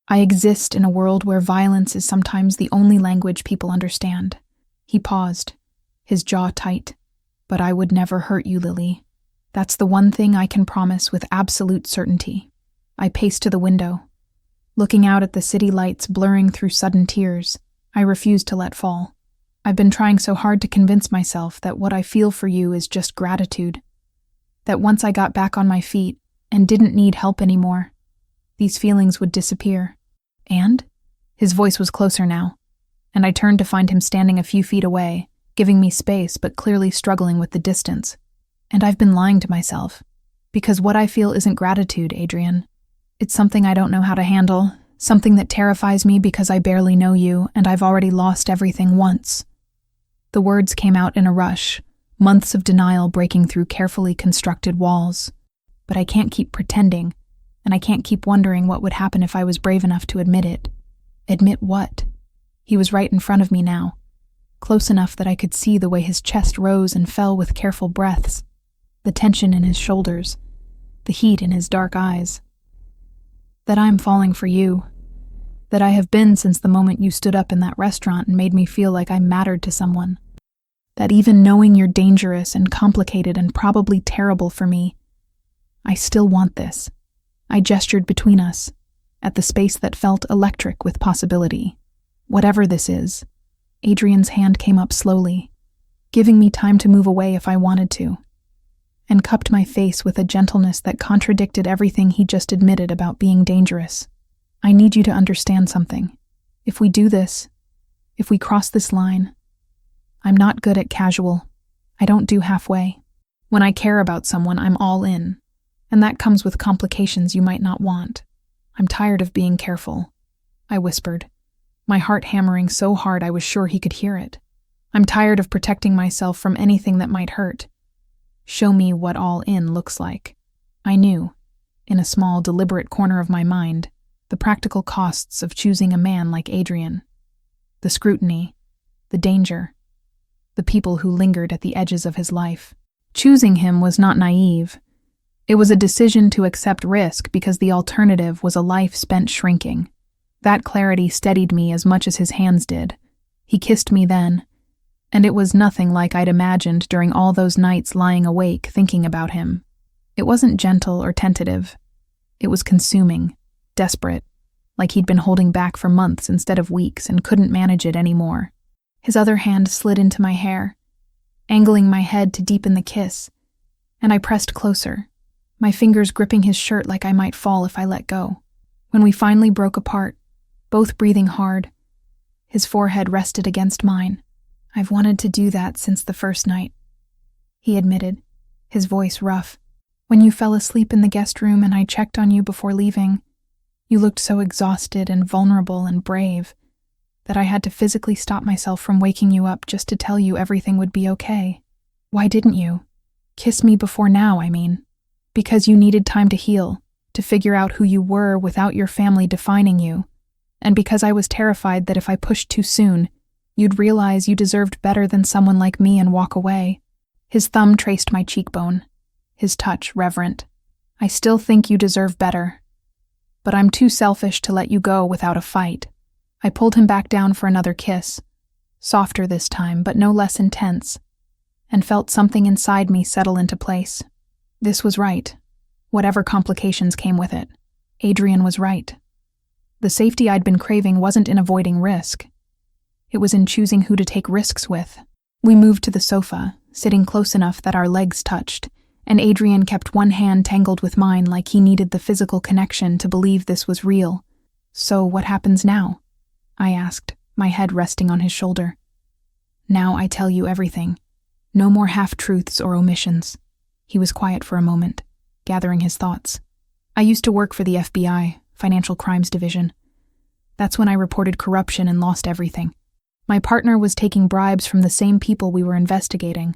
I exist in a world where violence is sometimes the only language people understand." He paused, his jaw tight, But I would never hurt you, Lily. That's the one thing I can promise with absolute certainty. I paced to the window. Looking out at the city lights blurring through sudden tears, I refused to let fall. I've been trying so hard to convince myself that what I feel for you is just gratitude. That once I got back on my feet and didn't need help anymore, these feelings would disappear. And? His voice was closer now, and I turned to find him standing a few feet away, giving me space but clearly struggling with the distance. And I've been lying to myself, because what I feel isn't gratitude, Adrian. It's something I don't know how to handle, something that terrifies me because I barely know you and I've already lost everything once. The words came out in a rush, months of denial breaking through carefully constructed walls. But I can't keep pretending, and I can't keep wondering what would happen if I was brave enough to admit it. Admit what? He was right in front of me now, close enough that I could see the way his chest rose and fell with careful breaths, the tension in his shoulders, the heat in his dark eyes. That I'm falling for you. That I have been since the moment you stood up in that restaurant and made me feel like I mattered to someone. That even knowing you're dangerous and complicated and probably terrible for me, I still want this. I gestured between us, at the space that felt electric with possibility. Whatever this is, Adrian's hand came up slowly, giving me time to move away if I wanted to, and cupped my face with a gentleness that contradicted everything he just admitted about being dangerous. I need you to understand something. If we do this, if we cross this line, I'm not good at casual. I don't do halfway. When I care about someone, I'm all in, and that comes with complications you might not want. I'm tired of being careful, I whispered, my heart hammering so hard I was sure he could hear it. I'm tired of protecting myself from anything that might hurt. Show me what all in looks like. I knew, in a small, deliberate corner of my mind, the practical costs of choosing a man like Adrian. The scrutiny, the danger, the people who lingered at the edges of his life. Choosing him was not naive. It was a decision to accept risk because the alternative was a life spent shrinking. That clarity steadied me as much as his hands did. He kissed me then, and it was nothing like I'd imagined during all those nights lying awake thinking about him. It wasn't gentle or tentative. It was consuming, desperate, like he'd been holding back for months instead of weeks and couldn't manage it anymore. His other hand slid into my hair, angling my head to deepen the kiss, and I pressed closer, my fingers gripping his shirt like I might fall if I let go. When we finally broke apart, both breathing hard, his forehead rested against mine. I've wanted to do that since the first night, he admitted, his voice rough. When you fell asleep in the guest room and I checked on you before leaving, you looked so exhausted and vulnerable and brave that I had to physically stop myself from waking you up just to tell you everything would be okay. Why didn't you? Kiss me before now, I mean. Because you needed time to heal, to figure out who you were without your family defining you, and because I was terrified that if I pushed too soon, you'd realize you deserved better than someone like me and walk away. His thumb traced my cheekbone, his touch reverent. I still think you deserve better, but I'm too selfish to let you go without a fight. I pulled him back down for another kiss, softer this time, but no less intense, and felt something inside me settle into place. This was right, whatever complications came with it. Adrian was right. The safety I'd been craving wasn't in avoiding risk. It was in choosing who to take risks with. We moved to the sofa, sitting close enough that our legs touched, and Adrian kept one hand tangled with mine like he needed the physical connection to believe this was real. So what happens now? I asked, my head resting on his shoulder. Now I tell you everything. No more half-truths or omissions. He was quiet for a moment, gathering his thoughts. I used to work for the FBI, Financial Crimes Division. That's when I reported corruption and lost everything. My partner was taking bribes from the same people we were investigating,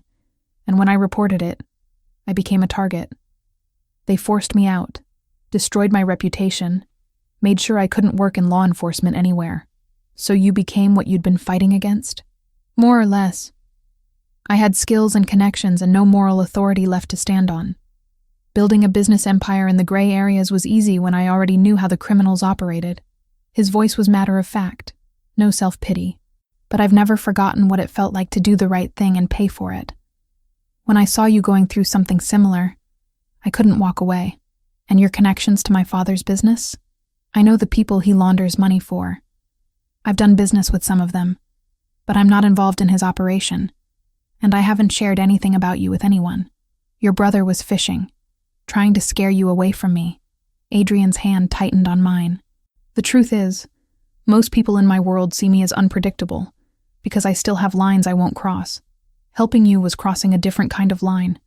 and when I reported it, I became a target. They forced me out, destroyed my reputation, made sure I couldn't work in law enforcement anywhere. So you became what you'd been fighting against? More or less. I had skills and connections and no moral authority left to stand on. Building a business empire in the gray areas was easy when I already knew how the criminals operated. His voice was matter of fact, no self-pity. But I've never forgotten what it felt like to do the right thing and pay for it. When I saw you going through something similar, I couldn't walk away. And your connections to my father's business? I know the people he launders money for. I've done business with some of them, but I'm not involved in his operation, and I haven't shared anything about you with anyone. Your brother was fishing, trying to scare you away from me. Adrian's hand tightened on mine. The truth is, most people in my world see me as unpredictable, because I still have lines I won't cross. Helping you was crossing a different kind of line,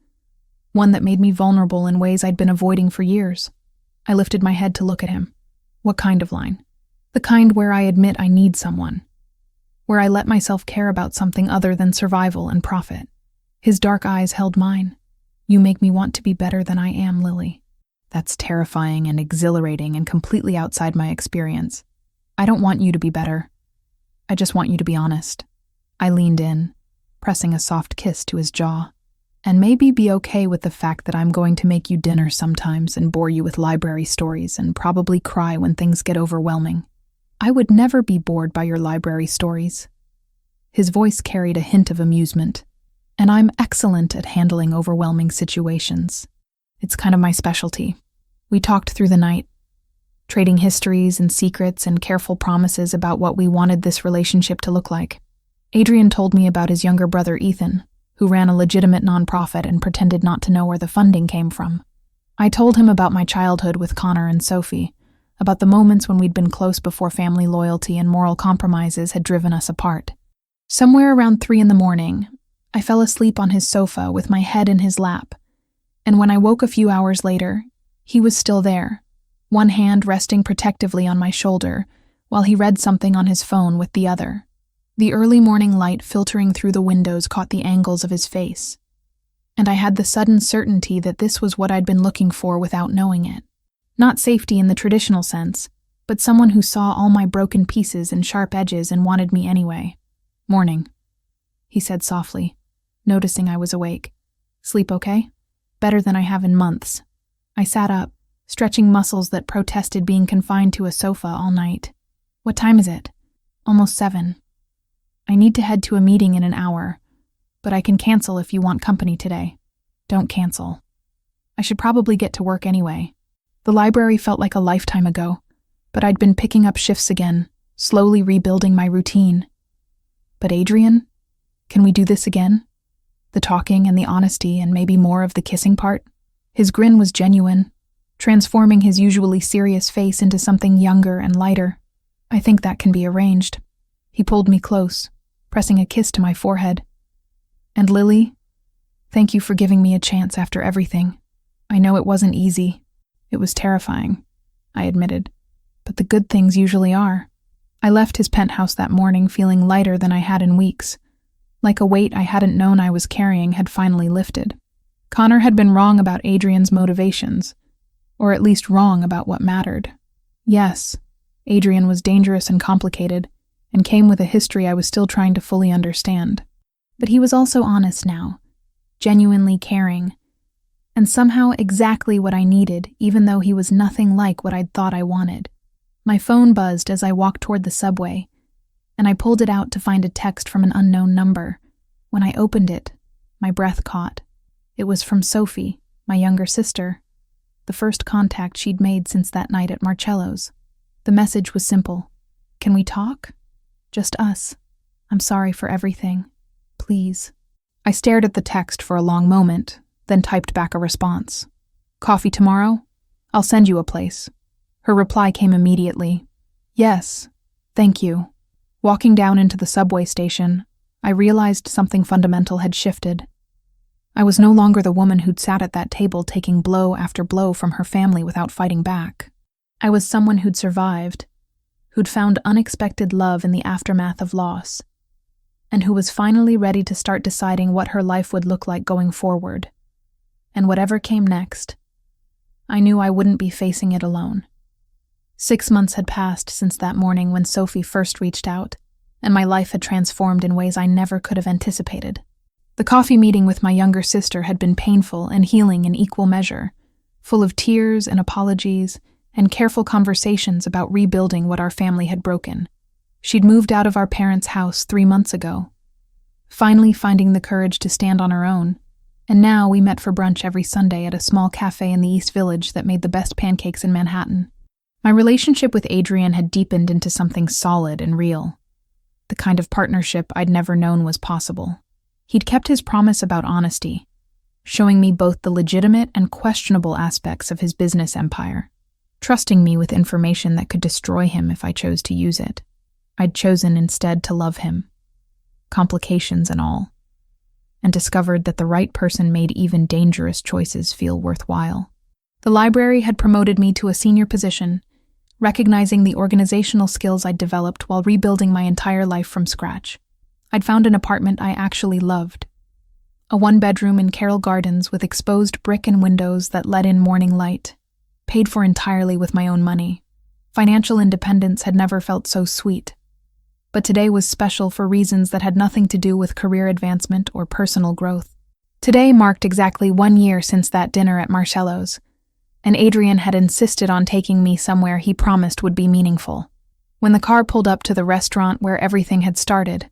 one that made me vulnerable in ways I'd been avoiding for years. I lifted my head to look at him. What kind of line? The kind where I admit I need someone, where I let myself care about something other than survival and profit. His dark eyes held mine. You make me want to be better than I am, Lily. That's terrifying and exhilarating and completely outside my experience. I don't want you to be better. I just want you to be honest. I leaned in, pressing a soft kiss to his jaw. And maybe be okay with the fact that I'm going to make you dinner sometimes and bore you with library stories and probably cry when things get overwhelming. I would never be bored by your library stories. His voice carried a hint of amusement. And I'm excellent at handling overwhelming situations. It's kind of my specialty. We talked through the night, trading histories and secrets and careful promises about what we wanted this relationship to look like. Adrian told me about his younger brother Ethan, who ran a legitimate nonprofit and pretended not to know where the funding came from. I told him about my childhood with Connor and Sophie, about the moments when we'd been close before family loyalty and moral compromises had driven us apart. Somewhere around 3 a.m, I fell asleep on his sofa with my head in his lap, and when I woke a few hours later, he was still there, one hand resting protectively on my shoulder while he read something on his phone with the other. The early morning light filtering through the windows caught the angles of his face, and I had the sudden certainty that this was what I'd been looking for without knowing it. Not safety in the traditional sense, but someone who saw all my broken pieces and sharp edges and wanted me anyway. "Morning," he said softly, noticing I was awake. "Sleep okay?" "Better than I have in months." I sat up, stretching muscles that protested being confined to a sofa all night. "What time is it?" "Almost 7. I need to head to a meeting in an hour, but I can cancel if you want company today." "Don't cancel. I should probably get to work anyway." The library felt like a lifetime ago, but I'd been picking up shifts again, slowly rebuilding my routine. "But Adrian, can we do this again? The talking and the honesty and maybe more of the kissing part?" His grin was genuine, transforming his usually serious face into something younger and lighter. "I think that can be arranged." He pulled me close, pressing a kiss to my forehead. "And Lily, thank you for giving me a chance after everything. I know it wasn't easy. It was terrifying," I admitted, "but the good things usually are." I left his penthouse that morning feeling lighter than I had in weeks, like a weight I hadn't known I was carrying had finally lifted. Connor had been wrong about Adrian's motivations, or at least wrong about what mattered. Yes, Adrian was dangerous and complicated, and came with a history I was still trying to fully understand. But he was also honest now, genuinely caring, and somehow exactly what I needed, even though he was nothing like what I'd thought I wanted. My phone buzzed as I walked toward the subway, and I pulled it out to find a text from an unknown number. When I opened it, my breath caught. It was from Sophie, my younger sister, the first contact she'd made since that night at Marcello's. The message was simple. "Can we talk? Just us. I'm sorry for everything. Please." I stared at the text for a long moment, then typed back a response. "Coffee tomorrow? I'll send you a place." Her reply came immediately. "Yes, thank you." Walking down into the subway station, I realized something fundamental had shifted. I was no longer the woman who'd sat at that table taking blow after blow from her family without fighting back. I was someone who'd survived, who'd found unexpected love in the aftermath of loss, and who was finally ready to start deciding what her life would look like going forward. And whatever came next, I knew I wouldn't be facing it alone. 6 months had passed since that morning when Sophie first reached out, and my life had transformed in ways I never could have anticipated. The coffee meeting with my younger sister had been painful and healing in equal measure, full of tears and apologies and careful conversations about rebuilding what our family had broken. She'd moved out of our parents' house 3 months ago, finally finding the courage to stand on her own, And now we met for brunch every Sunday at a small cafe in the East Village that made the best pancakes in Manhattan. My relationship with Adrian had deepened into something solid and real, the kind of partnership I'd never known was possible. He'd kept his promise about honesty, showing me both the legitimate and questionable aspects of his business empire, trusting me with information that could destroy him if I chose to use it. I'd chosen instead to love him, complications and all, and discovered that the right person made even dangerous choices feel worthwhile. The library had promoted me to a senior position, recognizing the organizational skills I'd developed while rebuilding my entire life from scratch. I'd found an apartment I actually loved, a one-bedroom in Carroll Gardens with exposed brick and windows that let in morning light, paid for entirely with my own money. Financial independence had never felt so sweet, but today was special for reasons that had nothing to do with career advancement or personal growth. Today marked exactly 1 year since that dinner at Marcello's, and Adrian had insisted on taking me somewhere he promised would be meaningful. When the car pulled up to the restaurant where everything had started,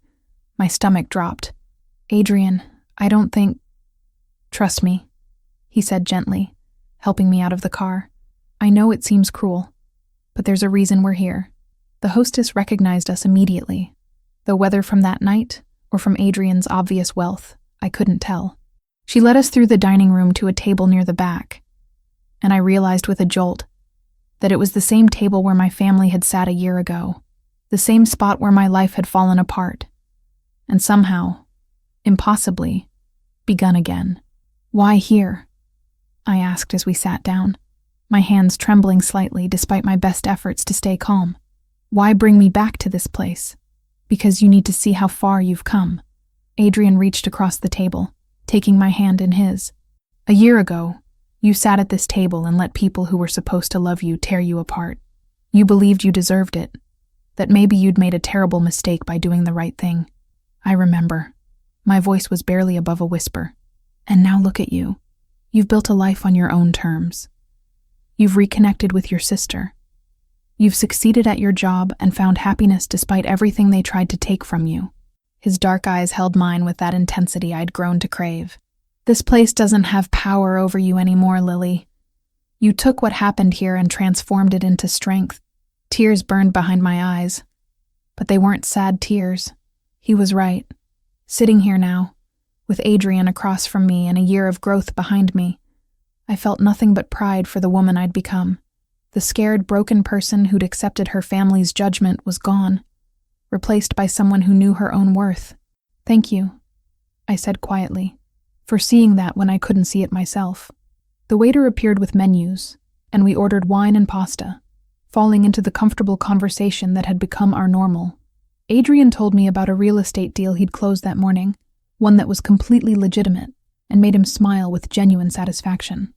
my stomach dropped. "Adrian, I don't think—" "Trust me," he said gently, helping me out of the car. "I know it seems cruel, but there's a reason we're here." The hostess recognized us immediately, though whether from that night or from Adrian's obvious wealth, I couldn't tell. She led us through the dining room to a table near the back, and I realized with a jolt that it was the same table where my family had sat a year ago, the same spot where my life had fallen apart, and somehow, impossibly, begun again. "Why here?" I asked as we sat down, my hands trembling slightly despite my best efforts to stay calm. "Why bring me back to this place?" "Because you need to see how far you've come." Adrian reached across the table, taking my hand in his. "A year ago, you sat at this table and let people who were supposed to love you tear you apart. You believed you deserved it, that maybe you'd made a terrible mistake by doing the right thing. I remember." My voice was barely above a whisper. "And now look at you. You've built a life on your own terms. You've reconnected with your sister. You've succeeded at your job and found happiness despite everything they tried to take from you." His dark eyes held mine with that intensity I'd grown to crave. "This place doesn't have power over you anymore, Lily. You took what happened here and transformed it into strength." Tears burned behind my eyes, but they weren't sad tears. He was right. Sitting here now, with Adrian across from me and a year of growth behind me, I felt nothing but pride for the woman I'd become. The scared, broken person who'd accepted her family's judgment was gone, replaced by someone who knew her own worth. "Thank you," I said quietly, "for seeing that when I couldn't see it myself." The waiter appeared with menus, and we ordered wine and pasta, falling into the comfortable conversation that had become our normal. Adrian told me about a real estate deal he'd closed that morning, one that was completely legitimate and made him smile with genuine satisfaction.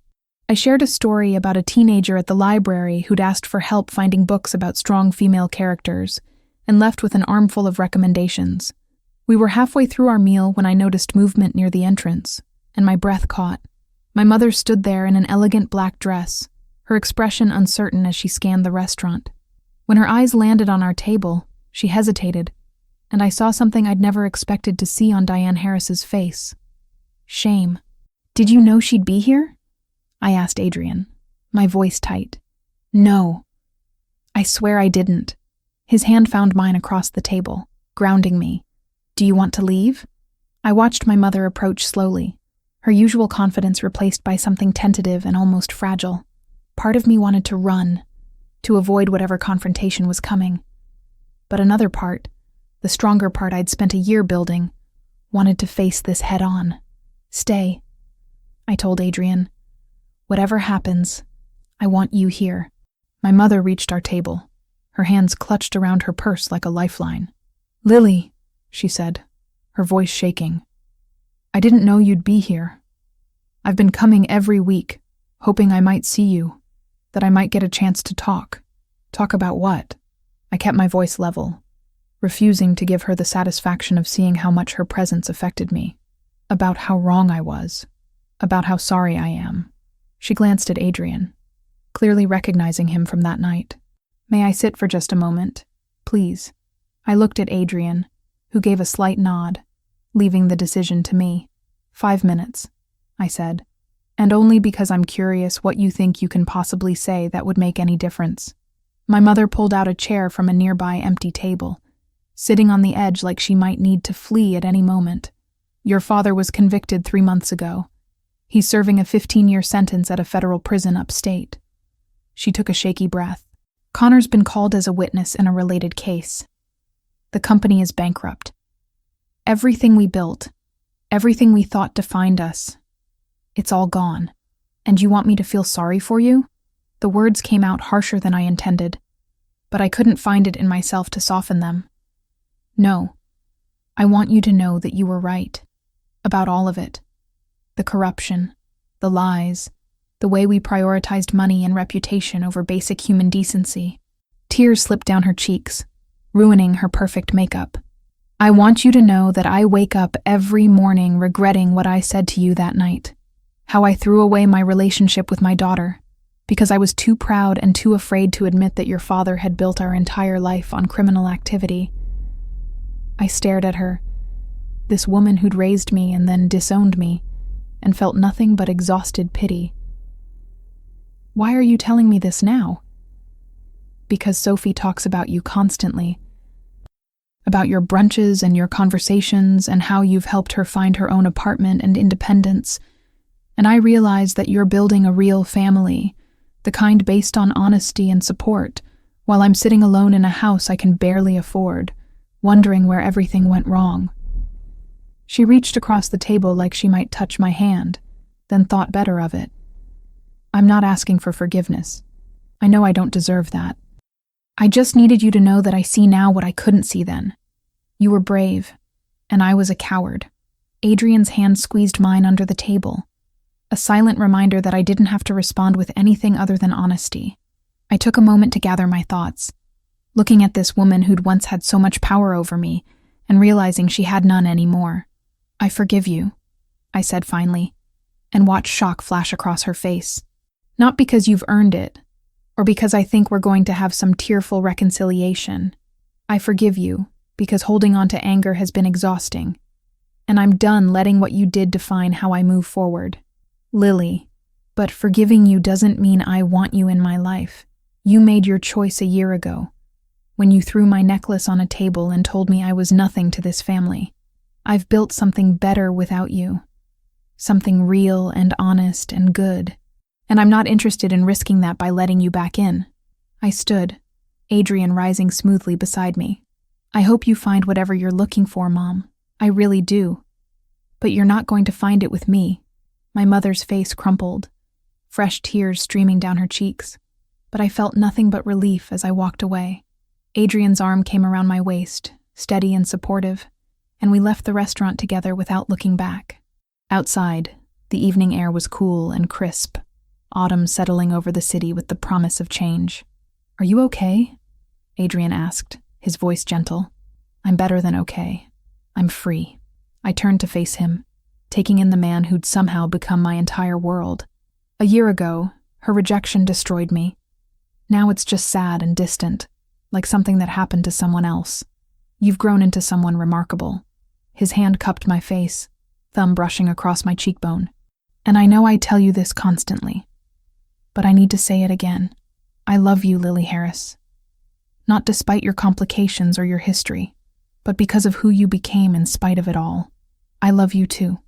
I shared a story about a teenager at the library who'd asked for help finding books about strong female characters and left with an armful of recommendations. We were halfway through our meal when I noticed movement near the entrance, and my breath caught. My mother stood there in an elegant black dress, her expression uncertain as she scanned the restaurant. When her eyes landed on our table, she hesitated, and I saw something I'd never expected to see on Diane Harris's face. Shame. "Did you know she'd be here?" I asked Adrian, my voice tight. "No. I swear I didn't." His hand found mine across the table, grounding me. "Do you want to leave?" I watched my mother approach slowly, her usual confidence replaced by something tentative and almost fragile. Part of me wanted to run, to avoid whatever confrontation was coming. But another part, the stronger part I'd spent a year building, wanted to face this head-on. "Stay," I told Adrian. "Whatever happens, I want you here." My mother reached our table, her hands clutched around her purse like a lifeline. "Lily," she said, her voice shaking. "I didn't know you'd be here. I've been coming every week, hoping I might see you, that I might get a chance to talk." "Talk about what?" I kept my voice level, refusing to give her the satisfaction of seeing how much her presence affected me. "About how wrong I was. About how sorry I am." She glanced at Adrian, clearly recognizing him from that night. "May I sit for just a moment, please?" I looked at Adrian, who gave a slight nod, leaving the decision to me. 5 minutes. I said, and only because I'm curious what you think you can possibly say that would make any difference. My mother pulled out a chair from a nearby empty table, sitting on the edge like she might need to flee at any moment. Your father was convicted 3 months ago. He's serving a 15-year sentence at a federal prison upstate. She took a shaky breath. Connor's been called as a witness in a related case. The company is bankrupt. Everything we built, everything we thought defined us, it's all gone. And you want me to feel sorry for you? The words came out harsher than I intended, but I couldn't find it in myself to soften them. No, I want you to know that you were right. About all of it. The corruption, the lies, the way we prioritized money and reputation over basic human decency. Tears slipped down her cheeks, ruining her perfect makeup. I want you to know that I wake up every morning regretting what I said to you that night. How I threw away my relationship with my daughter, because I was too proud and too afraid to admit that your father had built our entire life on criminal activity. I stared at her, this woman who'd raised me and then disowned me, and felt nothing but exhausted pity. Why are you telling me this now? Because Sophie talks about you constantly. About your brunches and your conversations and how you've helped her find her own apartment and independence. And I realize that you're building a real family, the kind based on honesty and support, while I'm sitting alone in a house I can barely afford, wondering where everything went wrong. She reached across the table like she might touch my hand, then thought better of it. I'm not asking for forgiveness. I know I don't deserve that. I just needed you to know that I see now what I couldn't see then. You were brave, and I was a coward. Adrian's hand squeezed mine under the table, a silent reminder that I didn't have to respond with anything other than honesty. I took a moment to gather my thoughts, looking at this woman who'd once had so much power over me, and realizing she had none anymore. I forgive you, I said finally, and watched shock flash across her face. Not because you've earned it, or because I think we're going to have some tearful reconciliation. I forgive you, because holding on to anger has been exhausting, and I'm done letting what you did define how I move forward. Lily, but forgiving you doesn't mean I want you in my life. You made your choice a year ago, when you threw my necklace on a table and told me I was nothing to this family. I've built something better without you. Something real and honest and good. And I'm not interested in risking that by letting you back in. I stood, Adrian rising smoothly beside me. I hope you find whatever you're looking for, Mom. I really do. But you're not going to find it with me. My mother's face crumpled, fresh tears streaming down her cheeks. But I felt nothing but relief as I walked away. Adrian's arm came around my waist, steady and supportive, and we left the restaurant together without looking back. Outside, the evening air was cool and crisp, autumn settling over the city with the promise of change. Are you okay? Adrian asked, his voice gentle. I'm better than okay. I'm free. I turned to face him, taking in the man who'd somehow become my entire world. A year ago, her rejection destroyed me. Now it's just sad and distant, like something that happened to someone else. You've grown into someone remarkable. His hand cupped my face, thumb brushing across my cheekbone. And I know I tell you this constantly, but I need to say it again. I love you, Lily Harris. Not despite your complications or your history, but because of who you became in spite of it all. I love you too.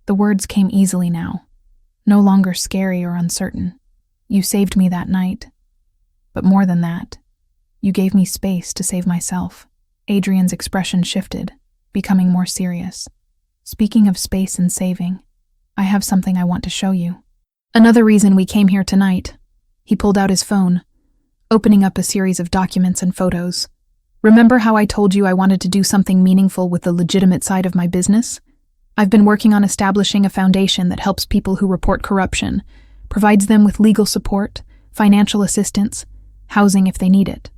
The words came easily now, no longer scary or uncertain. You saved me that night. But more than that, you gave me space to save myself. Adrian's expression shifted, becoming more serious. Speaking of space and saving, I have something I want to show you. Another reason we came here tonight. He pulled out his phone, opening up a series of documents and photos. Remember how I told you I wanted to do something meaningful with the legitimate side of my business? I've been working on establishing a foundation that helps people who report corruption, provides them with legal support, financial assistance, housing if they need it.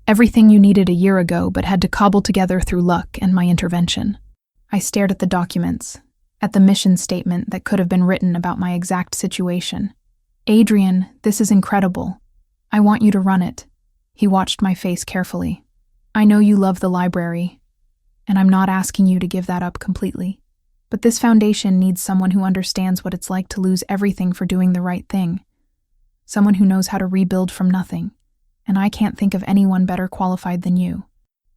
Everything you needed a year ago but had to cobble together through luck and my intervention. I stared at the documents, at the mission statement that could have been written about my exact situation. Adrian, this is incredible. I want you to run it. He watched my face carefully. I know you love the library, and I'm not asking you to give that up completely. But this foundation needs someone who understands what it's like to lose everything for doing the right thing. Someone who knows how to rebuild from nothing. And I can't think of anyone better qualified than you.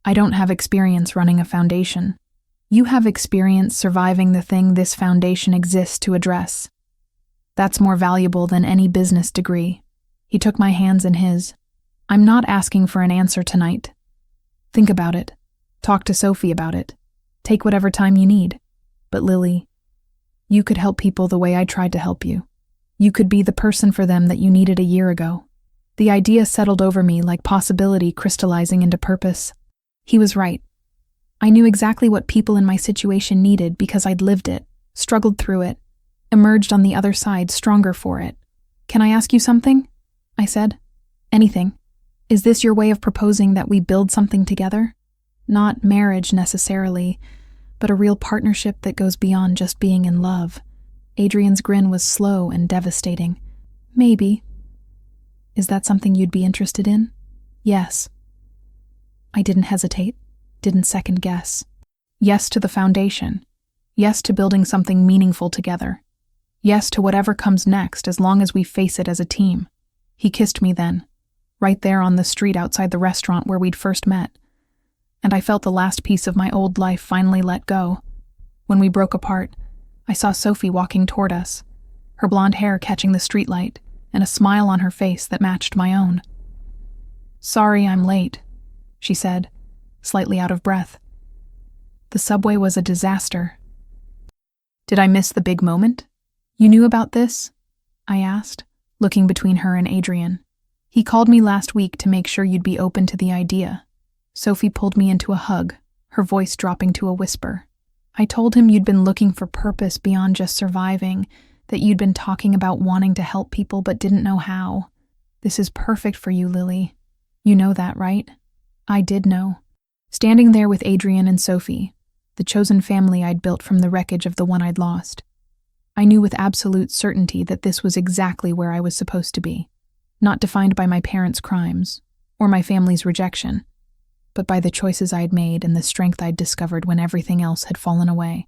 I don't have experience running a foundation. You have experience surviving the thing this foundation exists to address. That's more valuable than any business degree. He took my hands in his. I'm not asking for an answer tonight. Think about it. Talk to Sophie about it. Take whatever time you need. But Lily, you could help people the way I tried to help you. You could be the person for them that you needed a year ago. The idea settled over me like possibility crystallizing into purpose. He was right. I knew exactly what people in my situation needed because I'd lived it, struggled through it, emerged on the other side stronger for it. Can I ask you something? I said. Anything. Is this your way of proposing that we build something together? Not marriage necessarily, but a real partnership that goes beyond just being in love. Adrian's grin was slow and devastating. Maybe. Is that something you'd be interested in? Yes. I didn't hesitate, didn't second guess. Yes to the foundation. Yes to building something meaningful together. Yes to whatever comes next as long as we face it as a team. He kissed me then, right there on the street outside the restaurant where we'd first met. And I felt the last piece of my old life finally let go. When we broke apart, I saw Sophie walking toward us, her blonde hair catching the streetlight, and a smile on her face that matched my own. Sorry I'm late, she said, slightly out of breath. The subway was a disaster. Did I miss the big moment? You knew about this? I asked, looking between her and Adrian. He called me last week to make sure you'd be open to the idea. Sophie pulled me into a hug, her voice dropping to a whisper. I told him you'd been looking for purpose beyond just surviving, that you'd been talking about wanting to help people but didn't know how. This is perfect for you, Lily. You know that, right? I did know. Standing there with Adrian and Sophie, the chosen family I'd built from the wreckage of the one I'd lost, I knew with absolute certainty that this was exactly where I was supposed to be. Not defined by my parents' crimes, or my family's rejection, but by the choices I'd made and the strength I'd discovered when everything else had fallen away.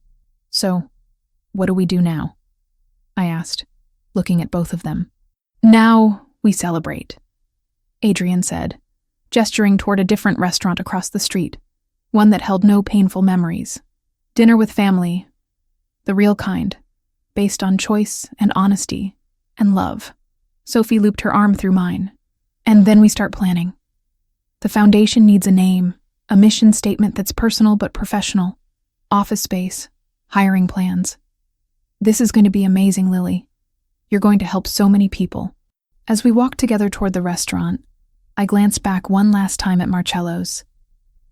So, what do we do now? I asked, looking at both of them. Now we celebrate, Adrian said, gesturing toward a different restaurant across the street, one that held no painful memories. Dinner with family, the real kind, based on choice and honesty and love. Sophie looped her arm through mine. And then we start planning. The foundation needs a name, a mission statement that's personal but professional, office space, hiring plans. This is going to be amazing, Lily. You're going to help so many people. As we walked together toward the restaurant, I glanced back one last time at Marcello's,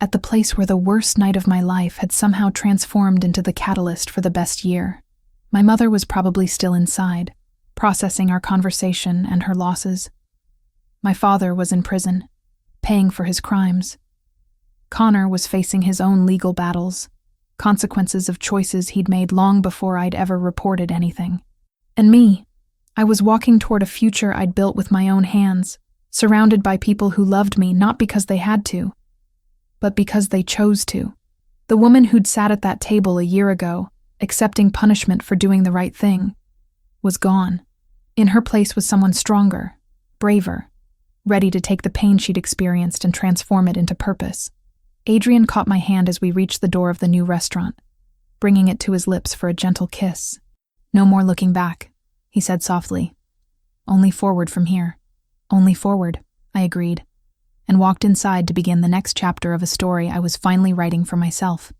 at the place where the worst night of my life had somehow transformed into the catalyst for the best year. My mother was probably still inside, processing our conversation and her losses. My father was in prison, paying for his crimes. Connor was facing his own legal battles, consequences of choices he'd made long before I'd ever reported anything. And me, I was walking toward a future I'd built with my own hands, surrounded by people who loved me not because they had to, but because they chose to. The woman who'd sat at that table a year ago, accepting punishment for doing the right thing, was gone. In her place was someone stronger, braver, ready to take the pain she'd experienced and transform it into purpose. Adrian caught my hand as we reached the door of the new restaurant, bringing it to his lips for a gentle kiss. No more looking back, he said softly. Only forward from here. Only forward, I agreed, and walked inside to begin the next chapter of a story I was finally writing for myself.